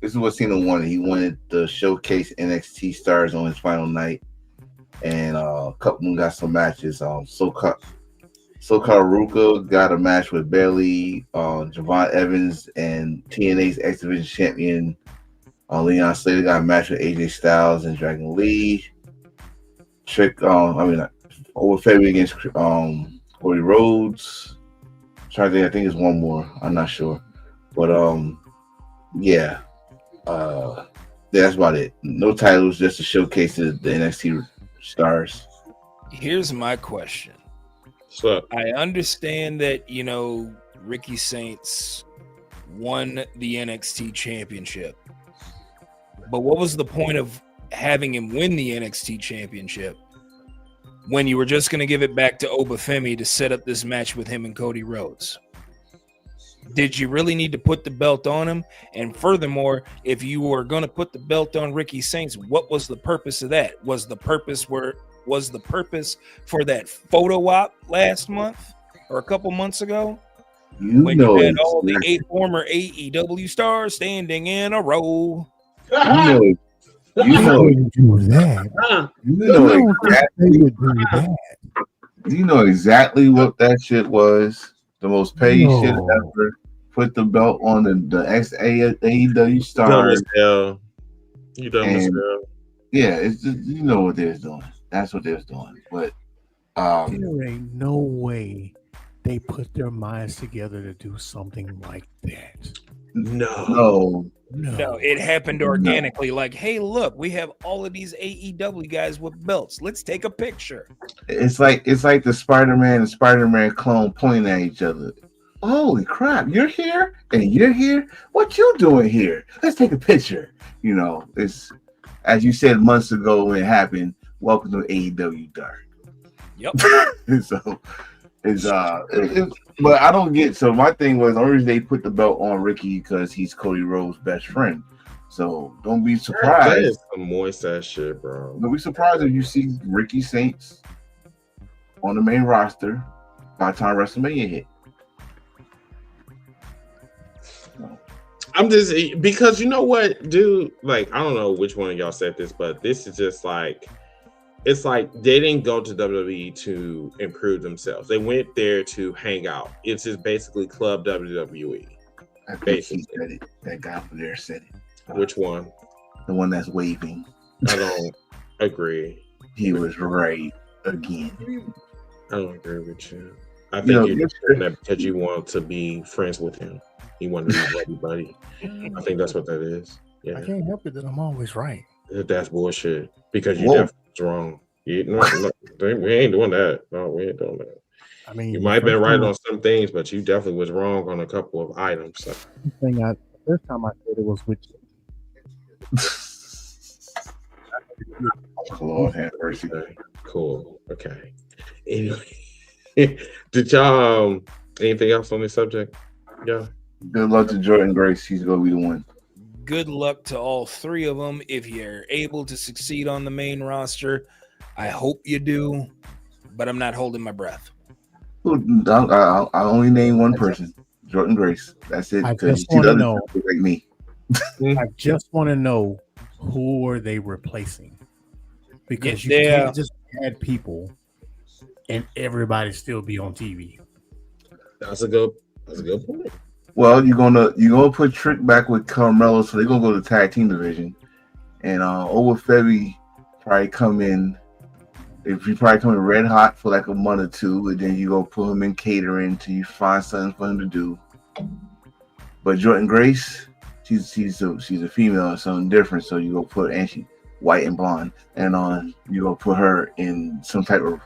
This is what Cena wanted. He wanted to showcase NXT stars on his final night, and a couple of them got some matches. SoCal Ruka got a match with Bayley, Javon Evans, and TNA's X Division champion Leon Slater got a match with AJ Styles and Dragon Lee. Oba Femi against Cody Rhodes. I think it's one more. I'm not sure, but yeah, that's about it. No titles, just to showcase the NXT stars. Here's my question. So I understand that Ricky Saints won the NXT championship, but what was the point of having him win the NXT championship when you were just going to give it back to Oba Femi to set up this match with him and Cody Rhodes? Did you really need to put the belt on him? And furthermore, if you were going to put the belt on Ricky Saints, what was the purpose of that? Was the purpose for that photo op last month or a couple months ago? You had all the 8 former AEW stars standing in a row. You know exactly what that shit was. The most paid shit ever. Put the belt on the ex-AEW stars. You dumb as hell. Yeah, it's just, what they was doing. That's what they was doing. But there ain't no way they put their minds together to do something like that. No, it happened organically. Like, hey, look, we have all of these AEW guys with belts. Let's take a picture. It's like the Spider-Man and Spider-Man clone pointing at each other. Holy crap, you're here and you're here? What you doing here? Let's take a picture. It's, as you said months ago when it happened, welcome to AEW Dark. Yep. So it's but I don't get, so my thing was, only reason they put the belt on Ricky because he's Cody Rhodes' best friend. So don't be surprised. That is some moist ass shit, bro. Don't be surprised if you see Ricky Saints on the main roster by the time WrestleMania hit. I'm just, because you know what, dude? Like, I don't know which one of y'all said this, but this is just like, it's like they didn't go to WWE to improve themselves. They went there to hang out. It's just basically Club WWE. I think he said it. That guy over there said it. Which one? The one that's waving. I don't agree. He was right again. I don't agree with you. I think you're just doing that because you want to be friends with him. You want to be buddy. I think that's what that is. Yeah. I can't help it that I'm always right. That's bullshit. Because you definitely was wrong. We ain't doing that. No, we ain't doing that. I mean, you might have been right on some things, but you definitely was wrong on a couple of items. So. The first time I said it was with you. Lord have mercy. Cool. Okay. Anyway, did y'all anything else on this subject? Yeah. Good luck to Jordan Grace. He's gonna be the one. Good luck to all 3 of them. If you're able to succeed on the main roster, I hope you do, but I'm not holding my breath. I only name one person, Jordan Grace. That's it. I just want to know, like me. I just want to know who are they replacing, because you can't just add people and everybody still be on TV. That's a good point. Well, you're gonna put Trick back with Carmelo, so they're gonna go to the tag team division, and Oba Femi probably come in. If you probably come in red hot for like a month or 2, and then you go put him in catering till you find something for him to do. But Jordan Grace, she's a female or something different, so you go put, and she white and blonde, and you go put her in some type of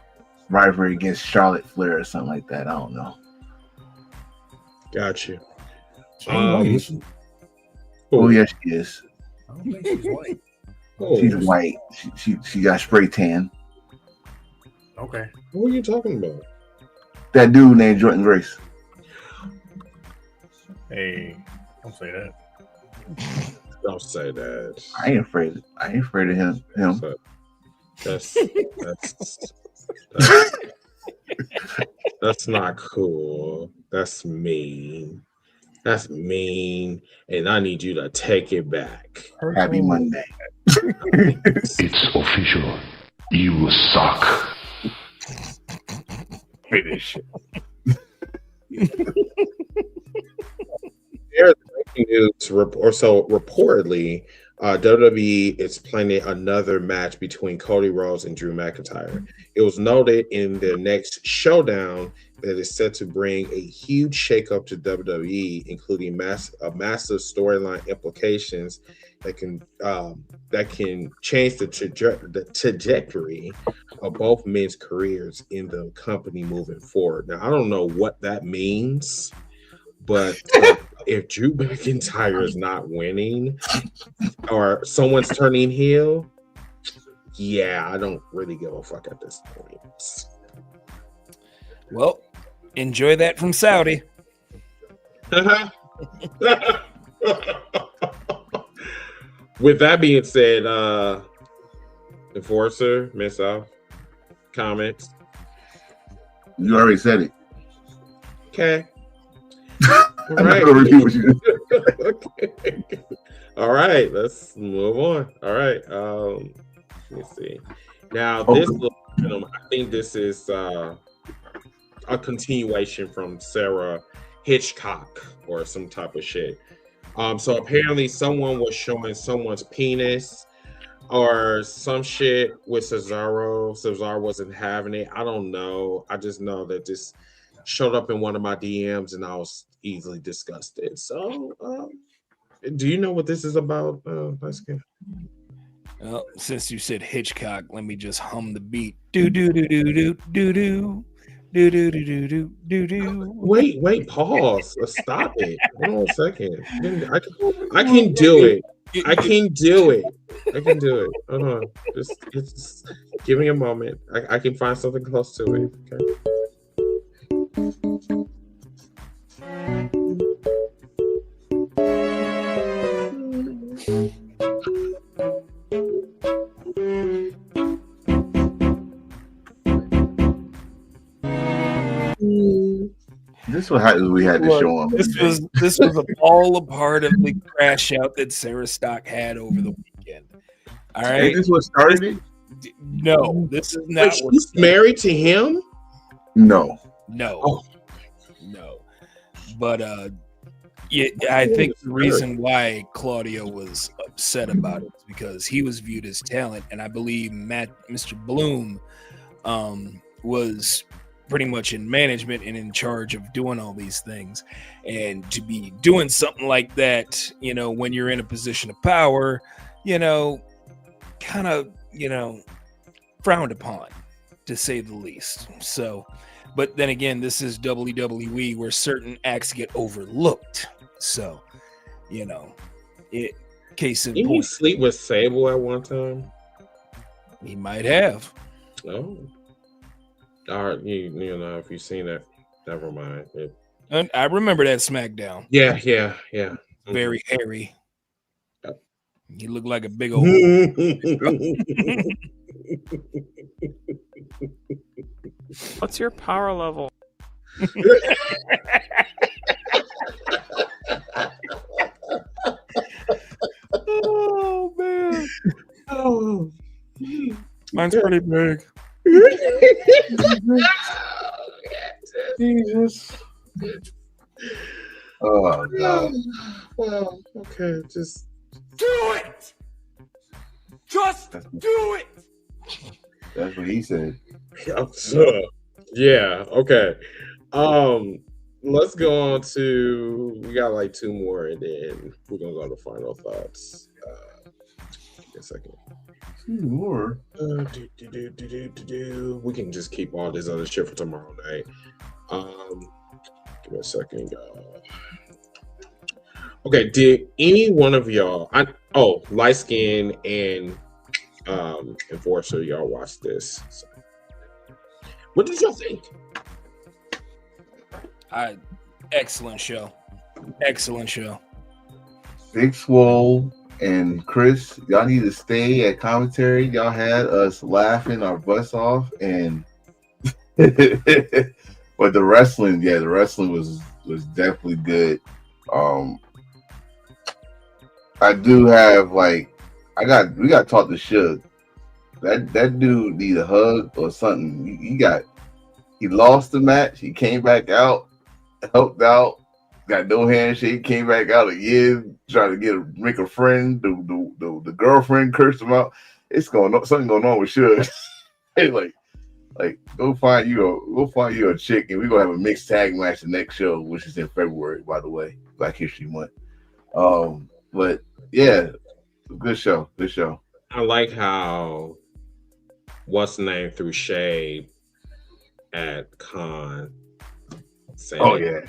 rivalry against Charlotte Flair or something like that. I don't know. Got you. Oh yes, she is. I don't think she's white. She's white. She got spray tan. Okay. What are you talking about? That dude named Jordan Grace. Hey, don't say that. Don't say that. I ain't afraid of him. That's not cool. That's mean. That's mean. And I need you to take it back. Happy Monday. It's official. You suck. Finish. There's breaking news, reportedly, WWE is planning another match between Cody Rhodes and Drew McIntyre. It was noted in their next showdown that is set to bring a huge shakeup to WWE, including massive storyline implications that can change the trajectory of both men's careers in the company moving forward. Now, I don't know what that means, but if Drew McIntyre is not winning or someone's turning heel, yeah, I don't really give a fuck at this point. Well, enjoy that from Saudi. With that being said, Enforcer, Miss Off, comments. You already said it. Okay. All right. Okay. All right. Let's move on. All right. Let me see. Now, this little film, I think this is a continuation from Sarah Hitchcock or some type of shit. So apparently someone was showing someone's penis or some shit with Cesaro. Cesaro wasn't having it. I don't know. I just know that this showed up in one of my DMs and I was easily disgusted. So do you know what this is about? Let's get. Well, since you said Hitchcock, let me just hum the beat. Do do do do do do do. Do do do do do do do. Wait, pause. Stop it. Hold on a second. I can do it. I can do it. Hold on. Just give me a moment. I can find something close to it. Okay. This was how we had to show him. This was all a part of the crash out that Sarah Stock had over the weekend. All right, Is this what started it? No, this is not. Wait, she's married to him? No. No. But yeah, I think the reason why Claudio was upset about it is because he was viewed as talent, and I believe Mr. Bloom was pretty much in management and in charge of doing all these things. And to be doing something like that, when you're in a position of power, kind of, frowned upon, to say the least. So, but then again, this is WWE where certain acts get overlooked. So, case in Didn't point. he sleep with Sable at one time? He might have. Oh. All right, you know, if you've seen it, never mind. And I remember that SmackDown. Yeah. Very hairy. He looked like a big old. What's your power level? Oh man. Oh. Mine's pretty big. Jesus. Oh God. Well, okay, just do it. Just do it. That's what he said. Yeah, okay. Let's go on to, we got like two more and then we're gonna go to final thoughts. Give me a second. Two more. We can just keep all this other shit for tomorrow night. Give me a second, y'all. Okay, did any one of y'all? Light Skin and Enforcer, y'all watch this? So, what did y'all think? Excellent show. Excellent show. Big Swole and Chris, y'all need to stay at commentary. Y'all had us laughing our butts off, and but the wrestling was definitely good. I do have we got taught to Suge. That dude need a hug or something. He lost the match. He came back out, helped out, got no handshake, came back out again, trying to make a friend. The girlfriend cursed him out. It's something going on with Suge. Hey, like go find you a chick, and we're gonna have a mixed tag match the next show, which is in February, by the way, Black History Month. But yeah, good show. I like how what's the name threw shade at Khan, saying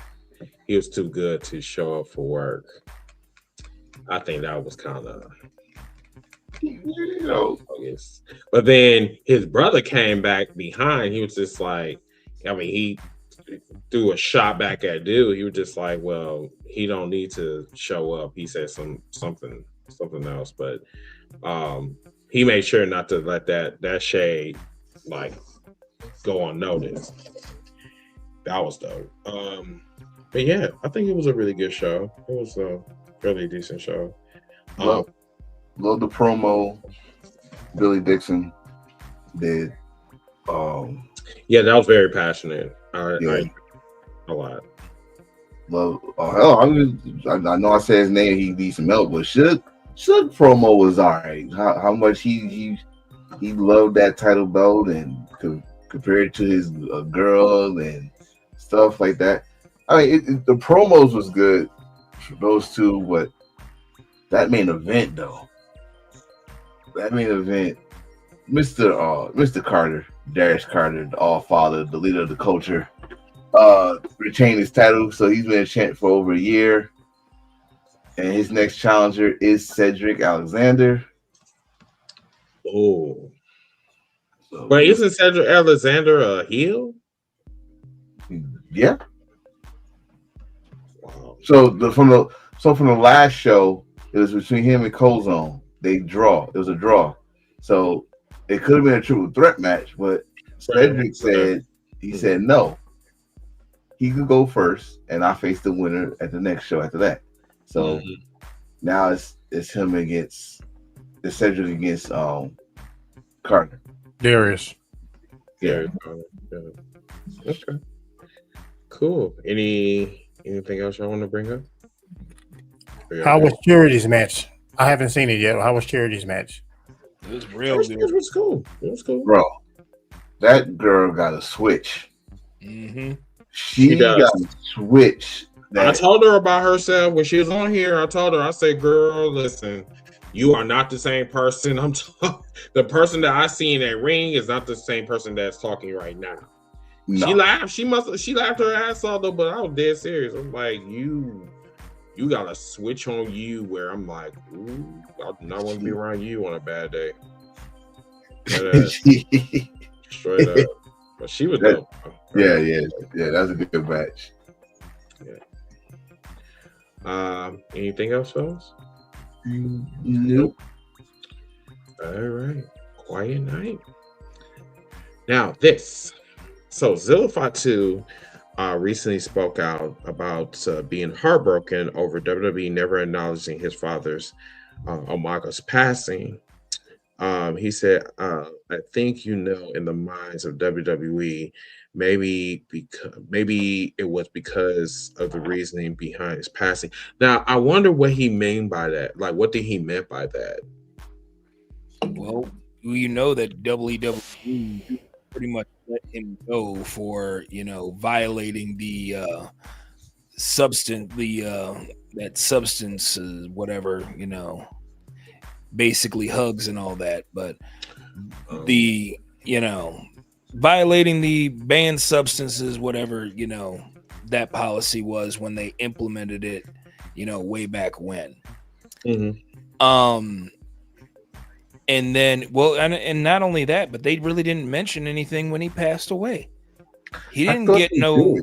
he was too good to show up for work. I think that was kind of, but then his brother came back behind. He was just like, he threw a shot back at dude. He was just like, well, he don't need to show up. He said something else, but he made sure not to let that shade go unnoticed. That was dope. But yeah, I think it was a really good show. It was a really decent show. Love the promo Billy Dixon did. Yeah, that was very passionate. I a lot. Love. I know I said his name. He needs some help, but Suge promo was alright. How much he loved that title belt and compared to his girl and stuff like that. I mean, the promos was good for those two, but that main event though. Mr. Carter, Darius Carter, the All-Father, the leader of the culture, retained his title, so he's been a champ for over a year. And his next challenger is Cedric Alexander. Oh. But isn't Cedric Alexander a heel? Yeah. Wow. From the last show, it was between him and Colzone. It was a draw. So it could have been a triple threat match, but Cedric said no. He could go first, and I face the winner at the next show after that. So now it's him against Cedric against Carter. Darius. Yeah. Okay. Cool. Anything else y'all want to bring up? How was Charity's match? I haven't seen it yet. How was Charity's match? It was real good. It was cool. Bro, that girl got a switch. Mm-hmm. She got a switch. I told her about herself when she was on here. I told her, I said, girl, listen, you are not the same person. The person that I see in that ring is not the same person that's talking right now. No. She laughed. She laughed her ass off though, but I was dead serious. I'm like, you got a switch on you where I'm like, ooh, I do not want to be around you on a bad day. Straight up. But she was dope. Yeah. That's a good match. Yeah. Anything else, fellas? Nope. All right. Quiet night. Now so Zillify 2 recently spoke out about being heartbroken over WWE never acknowledging his father's Omaga's passing. He said, I think in the minds of WWE, maybe it was because of the reasoning behind his passing. Now, I wonder what he meant by that. Like, what did he meant by that? Well, you know that WWE pretty much let him go for, violating the substance, that substance, whatever, basically hugs and all that. But the, violating the banned substances, whatever, that policy was when they implemented it, way back when. Mm-hmm. And then, well, and not only that, but they really didn't mention anything when he passed away. He didn't get no.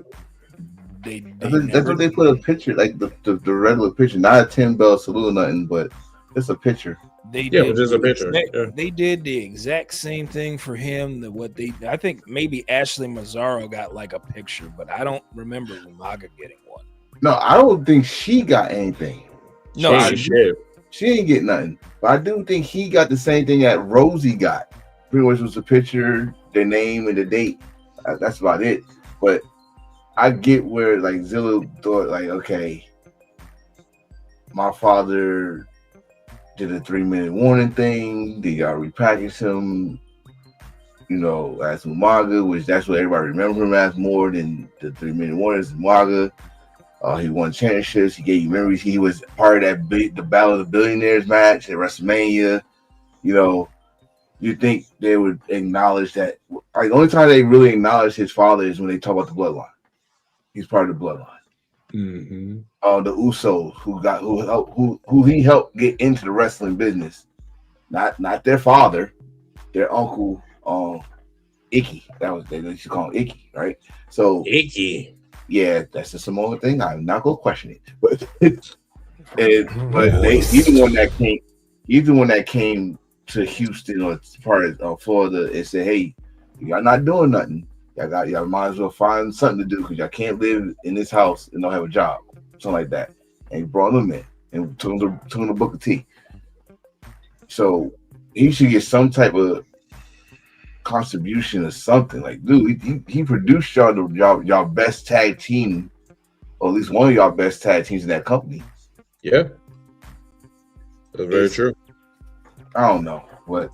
That's what they put a picture, like the regular picture, not a 10-bell salute or nothing, but it's a picture. They Yeah, did but just a picture. They did the exact same thing for him. I think maybe Ashley Mazzaro got like a picture, but I don't remember Umaga getting one. No, I don't think she got anything. No, she ain't get nothing. But I do think he got the same thing that Rosie got. Pretty much was a picture, their name, and the date. That's about it. But I get where like Zilla thought, like, okay, my father did a 3-minute warning thing. They got repackaged him, as Umaga, which that's what everybody remembers him as more than the 3-minute warnings. Umaga. He won championships. He gave you memories. He was part of the Battle of the Billionaires match at WrestleMania. You think they would acknowledge that? Like, the only time they really acknowledge his father is when they talk about the bloodline. He's part of the bloodline. Mm-hmm. The Usos, who he helped get into the wrestling business, not their father, their uncle, Icky. They used to call him Icky, right? So Icky. Yeah, that's the Samoan thing. I'm not gonna question it, but he's the one that came to Houston or part of Florida and said, "Hey, y'all not doing nothing. Y'all might as well find something to do because y'all can't live in this house and don't have a job, something like that." And he brought them in and took him to Booker T. So he should get some type of contribution or something. Like, dude, he produced y'all best tag team, or at least one of y'all best tag teams in that company. Yeah, that's very true. I don't know, but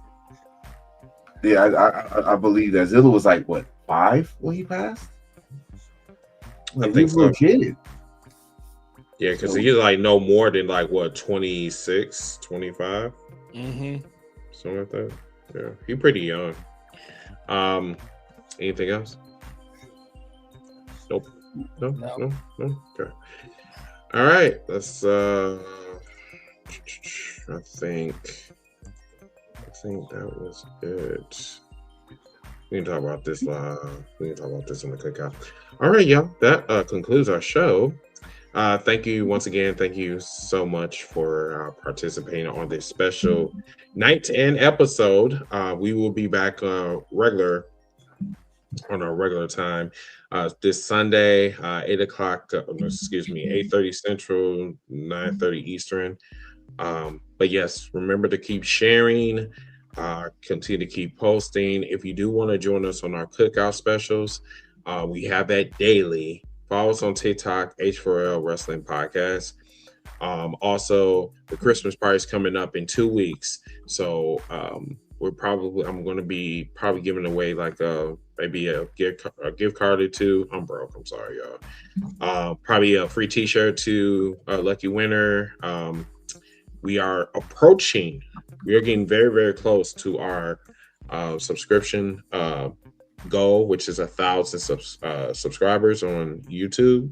yeah, I believe that Zilla was like, what, 5 when he passed? I think so. Kid. Yeah, because he's like no more than like what, 26, 25? Mm-hmm. Something like that. Yeah, he's pretty young. Anything else? Nope. No. Okay. All right. Let's I think that was it. We can talk about this live. We can talk about this in the cookout. All right, y'all. That concludes our show. Thank you once again. Thank you so much for participating on this special night and episode. We will be back on our regular time this Sunday, 8 o'clock. 8:30 Central, 9:30 Eastern. But yes, remember to keep sharing. Continue to keep posting. If you do want to join us on our cookout specials, we have that daily. Follow us on TikTok, H4L Wrestling Podcast. Also, the Christmas party is coming up in 2 weeks, so I'm going to be giving away like maybe a gift card or two. I'm broke. I'm sorry, y'all. Probably a free T-shirt to a lucky winner. We are getting very, very close to our subscription goal, which is 1,000 subscribers on YouTube.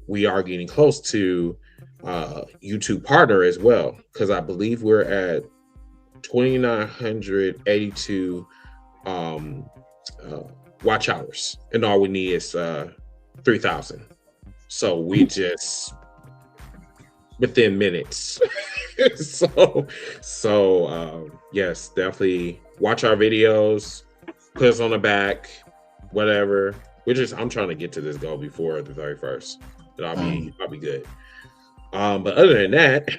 We are getting close to YouTube partner as well, because I believe we're at 2,982 watch hours, and all we need is 3,000. So we just within minutes. so yes, definitely watch our videos, put us on the back, whatever. I'm trying to get to this goal before the 31st. And I'll be good. But other than that,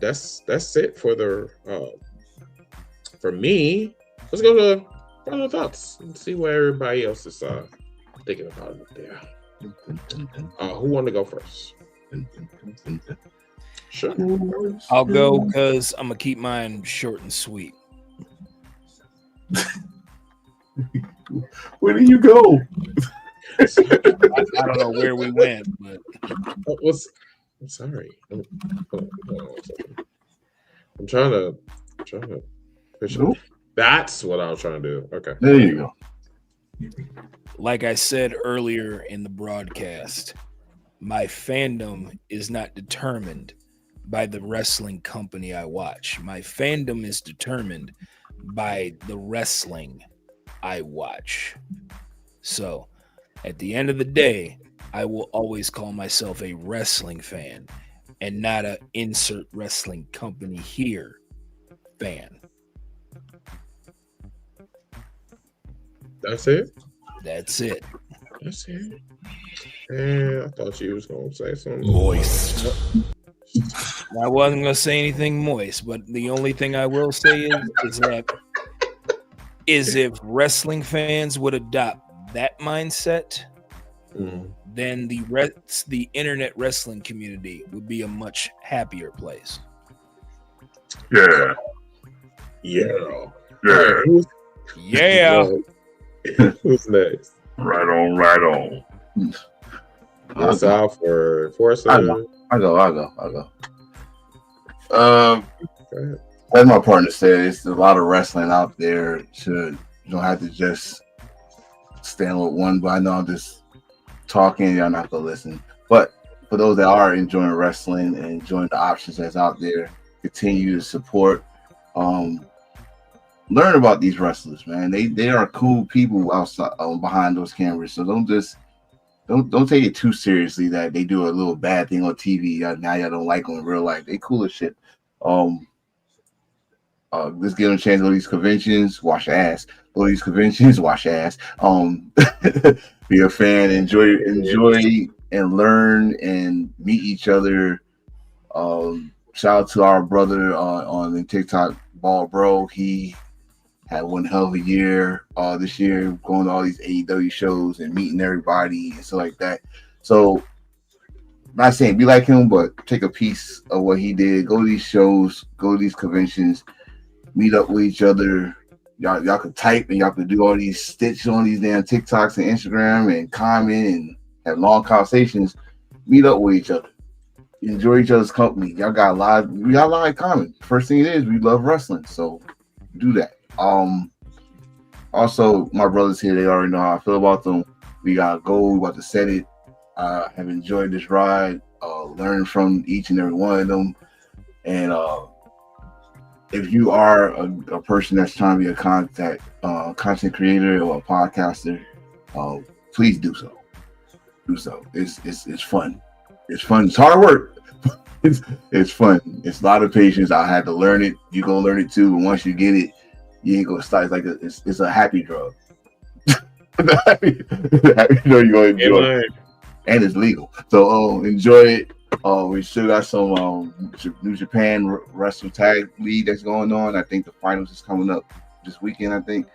that's it for for me. Let's go to final thoughts and see what everybody else is thinking about it there. Who wanted to go first? Sure. I'll go because I'm gonna keep mine short and sweet. Where did you go? I don't know where we went, but I'm sorry. I'm trying to push it. That's what I was trying to do. Okay. There you go. Like I said earlier in the broadcast, my fandom is not determined by the wrestling company I watch. My fandom is determined by the wrestling I watch. So at the end of the day, I will always call myself a wrestling fan and not a insert wrestling company here fan. That's it? That's it. That's it. And I thought you was gonna say something moist. I wasn't gonna say anything moist, but the only thing I will say is if wrestling fans would adopt that mindset, then the internet wrestling community would be a much happier place. Yeah. Yeah. Yeah. Who's next? Right on. What's out for Forza? I'll go. As my partner said, it's a lot of wrestling out there. You don't have to just stand with one, but I know I'm just talking, y'all not gonna listen. But for those that are enjoying wrestling and enjoying the options that's out there, continue to support. Learn about these wrestlers, man. They are cool people outside behind those cameras. So don't take it too seriously that they do a little bad thing on TV. Now y'all don't like them in real life. They cool as shit. Just give them a chance to go to these conventions, wash your ass. Go to these conventions, wash your ass. Be a fan, enjoy and learn and meet each other. Shout out to our brother on the TikTok, Ball Bro. He had one hell of a year this year, going to all these AEW shows and meeting everybody and stuff like that. So, not saying be like him, but take a piece of what he did. Go to these shows, go to these conventions, meet up with each other. Y'all could type and y'all could do all these stitches on these damn TikToks and Instagram and comment and have long conversations. Meet up with each other. Enjoy each other's company. We got a lot in common. First thing it is, we love wrestling, so do that. Also, my brothers here, they already know how I feel about them. We gotta go, we about to set it. I have enjoyed this ride, learning from each and every one of them. And if you are a person that's trying to be a content creator or a podcaster, please do so. It's fun. It's fun. It's hard work. It's fun. It's a lot of patience. I had to learn it. You gonna learn it too. But once you get it, you ain't gonna start. It's a happy drug. You know you're gonna enjoy it. And it's legal. So enjoy it. We still got some New Japan Wrestling Tag League that's going on. I think the finals is coming up this weekend, I think.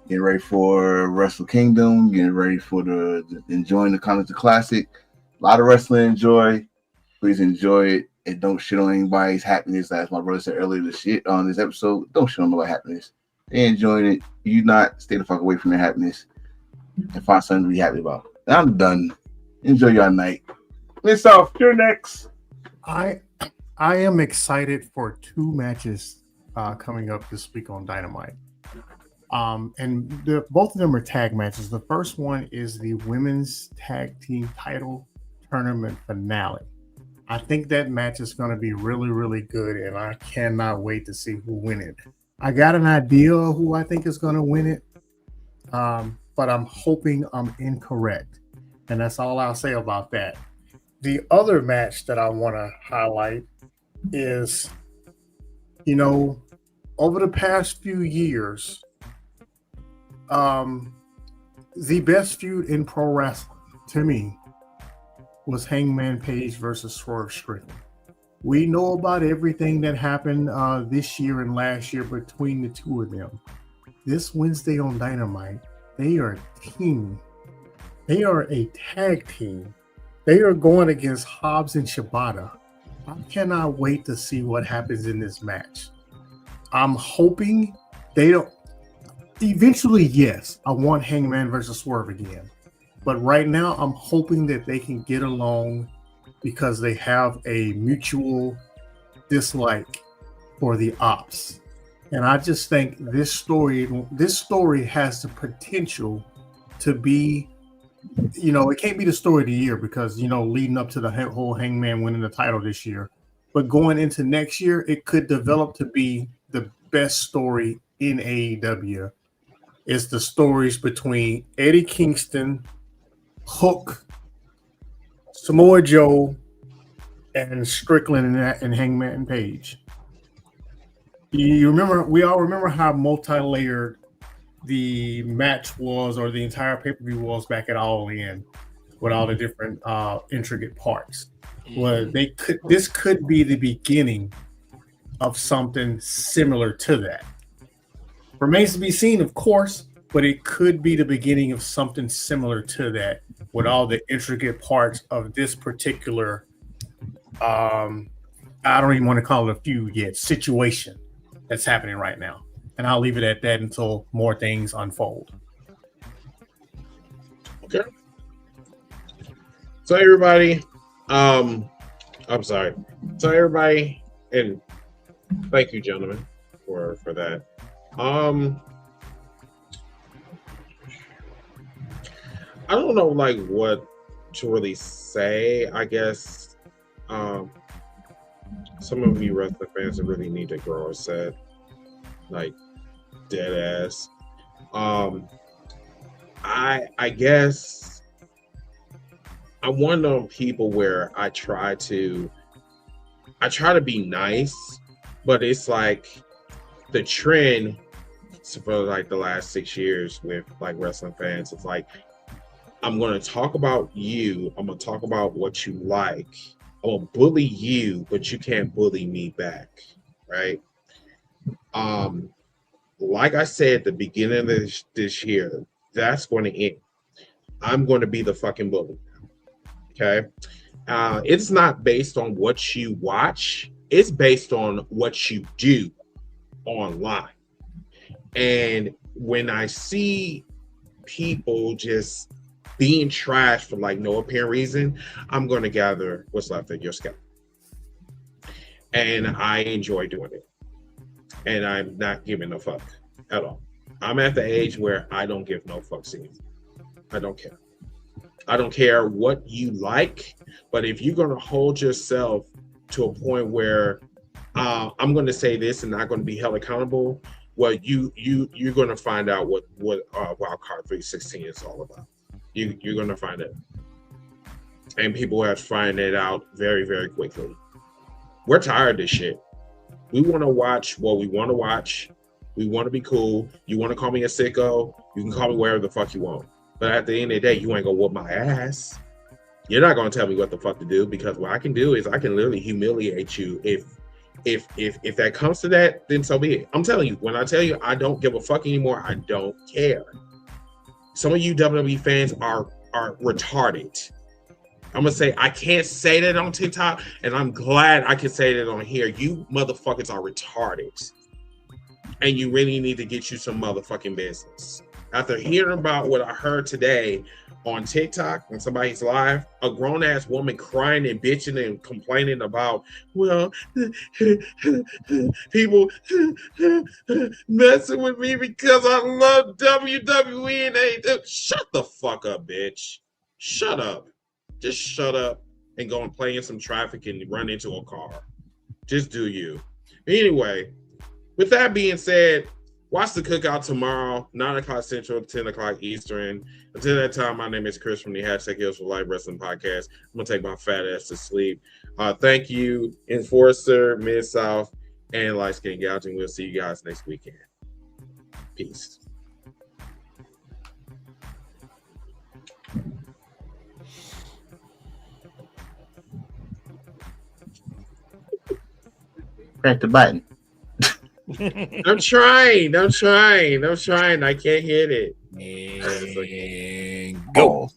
Getting ready for Wrestle Kingdom, getting ready for enjoying the Continental Classic. A lot of wrestling enjoy. Please enjoy it and don't shit on anybody's happiness. As my brother said earlier on this episode, don't shit on nobody's happiness. They're enjoying it. You not stay the fuck away from their happiness and find something to be happy about. I'm done. Enjoy your night. Miss Off, you're next. I am excited for two matches coming up this week on Dynamite. And both of them are tag matches. The first one is the women's tag team title tournament finale. I think that match is going to be really, really good, and I cannot wait to see who wins it. I got an idea of who I think is going to win it, but I'm hoping I'm incorrect, and that's all I'll say about that. The other match that I want to highlight is, over the past few years, the best feud in pro wrestling, to me, was Hangman Page versus Swerve Strickland. We know about everything that happened this year and last year between the two of them. This Wednesday on Dynamite, they are a team. They are a tag team. They are going against Hobbs and Shibata. I cannot wait to see what happens in this match. I'm hoping they don't. Eventually, yes, I want Hangman versus Swerve again. But right now, I'm hoping that they can get along because they have a mutual dislike for the ops. And I just think this story has the potential to be it can't be the story of the year because leading up to the whole Hangman winning the title this year, but going into next year, it could develop to be the best story in AEW. It's the stories between Eddie Kingston, Hook, Samoa Joe, and Strickland and Hangman Page. You remember? We all remember how multi-layered the match was, or the entire pay-per-view was back at All In, with all the different intricate parts. Well, this could be the beginning of something similar to that. Remains to be seen, of course, but it could be the beginning of something similar to that, with all the intricate parts of this particular I don't even want to call it a feud yet, situation that's happening right now. And I'll leave it at that until more things unfold. Okay. So everybody, I'm sorry. So everybody, and thank you, gentlemen, for that. I don't know like what to really say. I guess some of you wrestling fans really need to grow a set, like dead ass. I guess I'm one of those people where I try to be nice, but it's like the trend for like the last 6 years with like wrestling fans. It's like, I'm going to talk about you. I'm going to talk about what you like. I'm going to bully you, but you can't bully me back. Right. Like I said at the beginning of this year, that's going to end. I'm going to be the fucking bully. Okay. It's not based on what you watch. It's based on what you do online. And when I see people just being trashed for like no apparent reason, I'm going to gather what's left of your scalp. And I enjoy doing it. And I'm not giving a fuck at all. I'm at the age where I don't give no fucks anymore. I don't care. I don't care what you like, but if you're going to hold yourself to a point where I'm going to say this and not going to be held accountable, well, you're going to find out what Wildcard 316 is all about. You're going to find it. And people have to find it out very, very quickly. We're tired of this shit. We want to watch what we want to watch. We want to be cool. You want to call me a sicko? You can call me whatever the fuck you want. But at the end of the day, you ain't gonna whoop my ass. You're not gonna tell me what the fuck to do, because what I can do is I can literally humiliate you. If that comes to that, then so be it. I'm telling you, when I tell you I don't give a fuck anymore, I don't care. Some of you WWE fans are retarded. I'm gonna say I can't say that on TikTok, and I'm glad I can say that on here. You motherfuckers are retarded, and you really need to get you some motherfucking business. After hearing about what I heard today on TikTok on somebody's live, a grown-ass woman crying and bitching and complaining about, well, people messing with me because I love WWE and AEW. Shut the fuck up, bitch. Shut up. Just shut up and go and play in some traffic and run into a car. Just do you. Anyway, with that being said, watch the cookout tomorrow, 9 o'clock Central, 10 o'clock Eastern. Until that time, my name is Chris from the H4L for Life Wrestling Podcast. I'm going to take my fat ass to sleep. Thank you, Enforcer, Mid-South, and Light Skin Gouging. We'll see you guys next weekend. Peace. Press the button. I'm trying. I can't hit it. And go.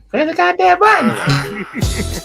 Press the goddamn button.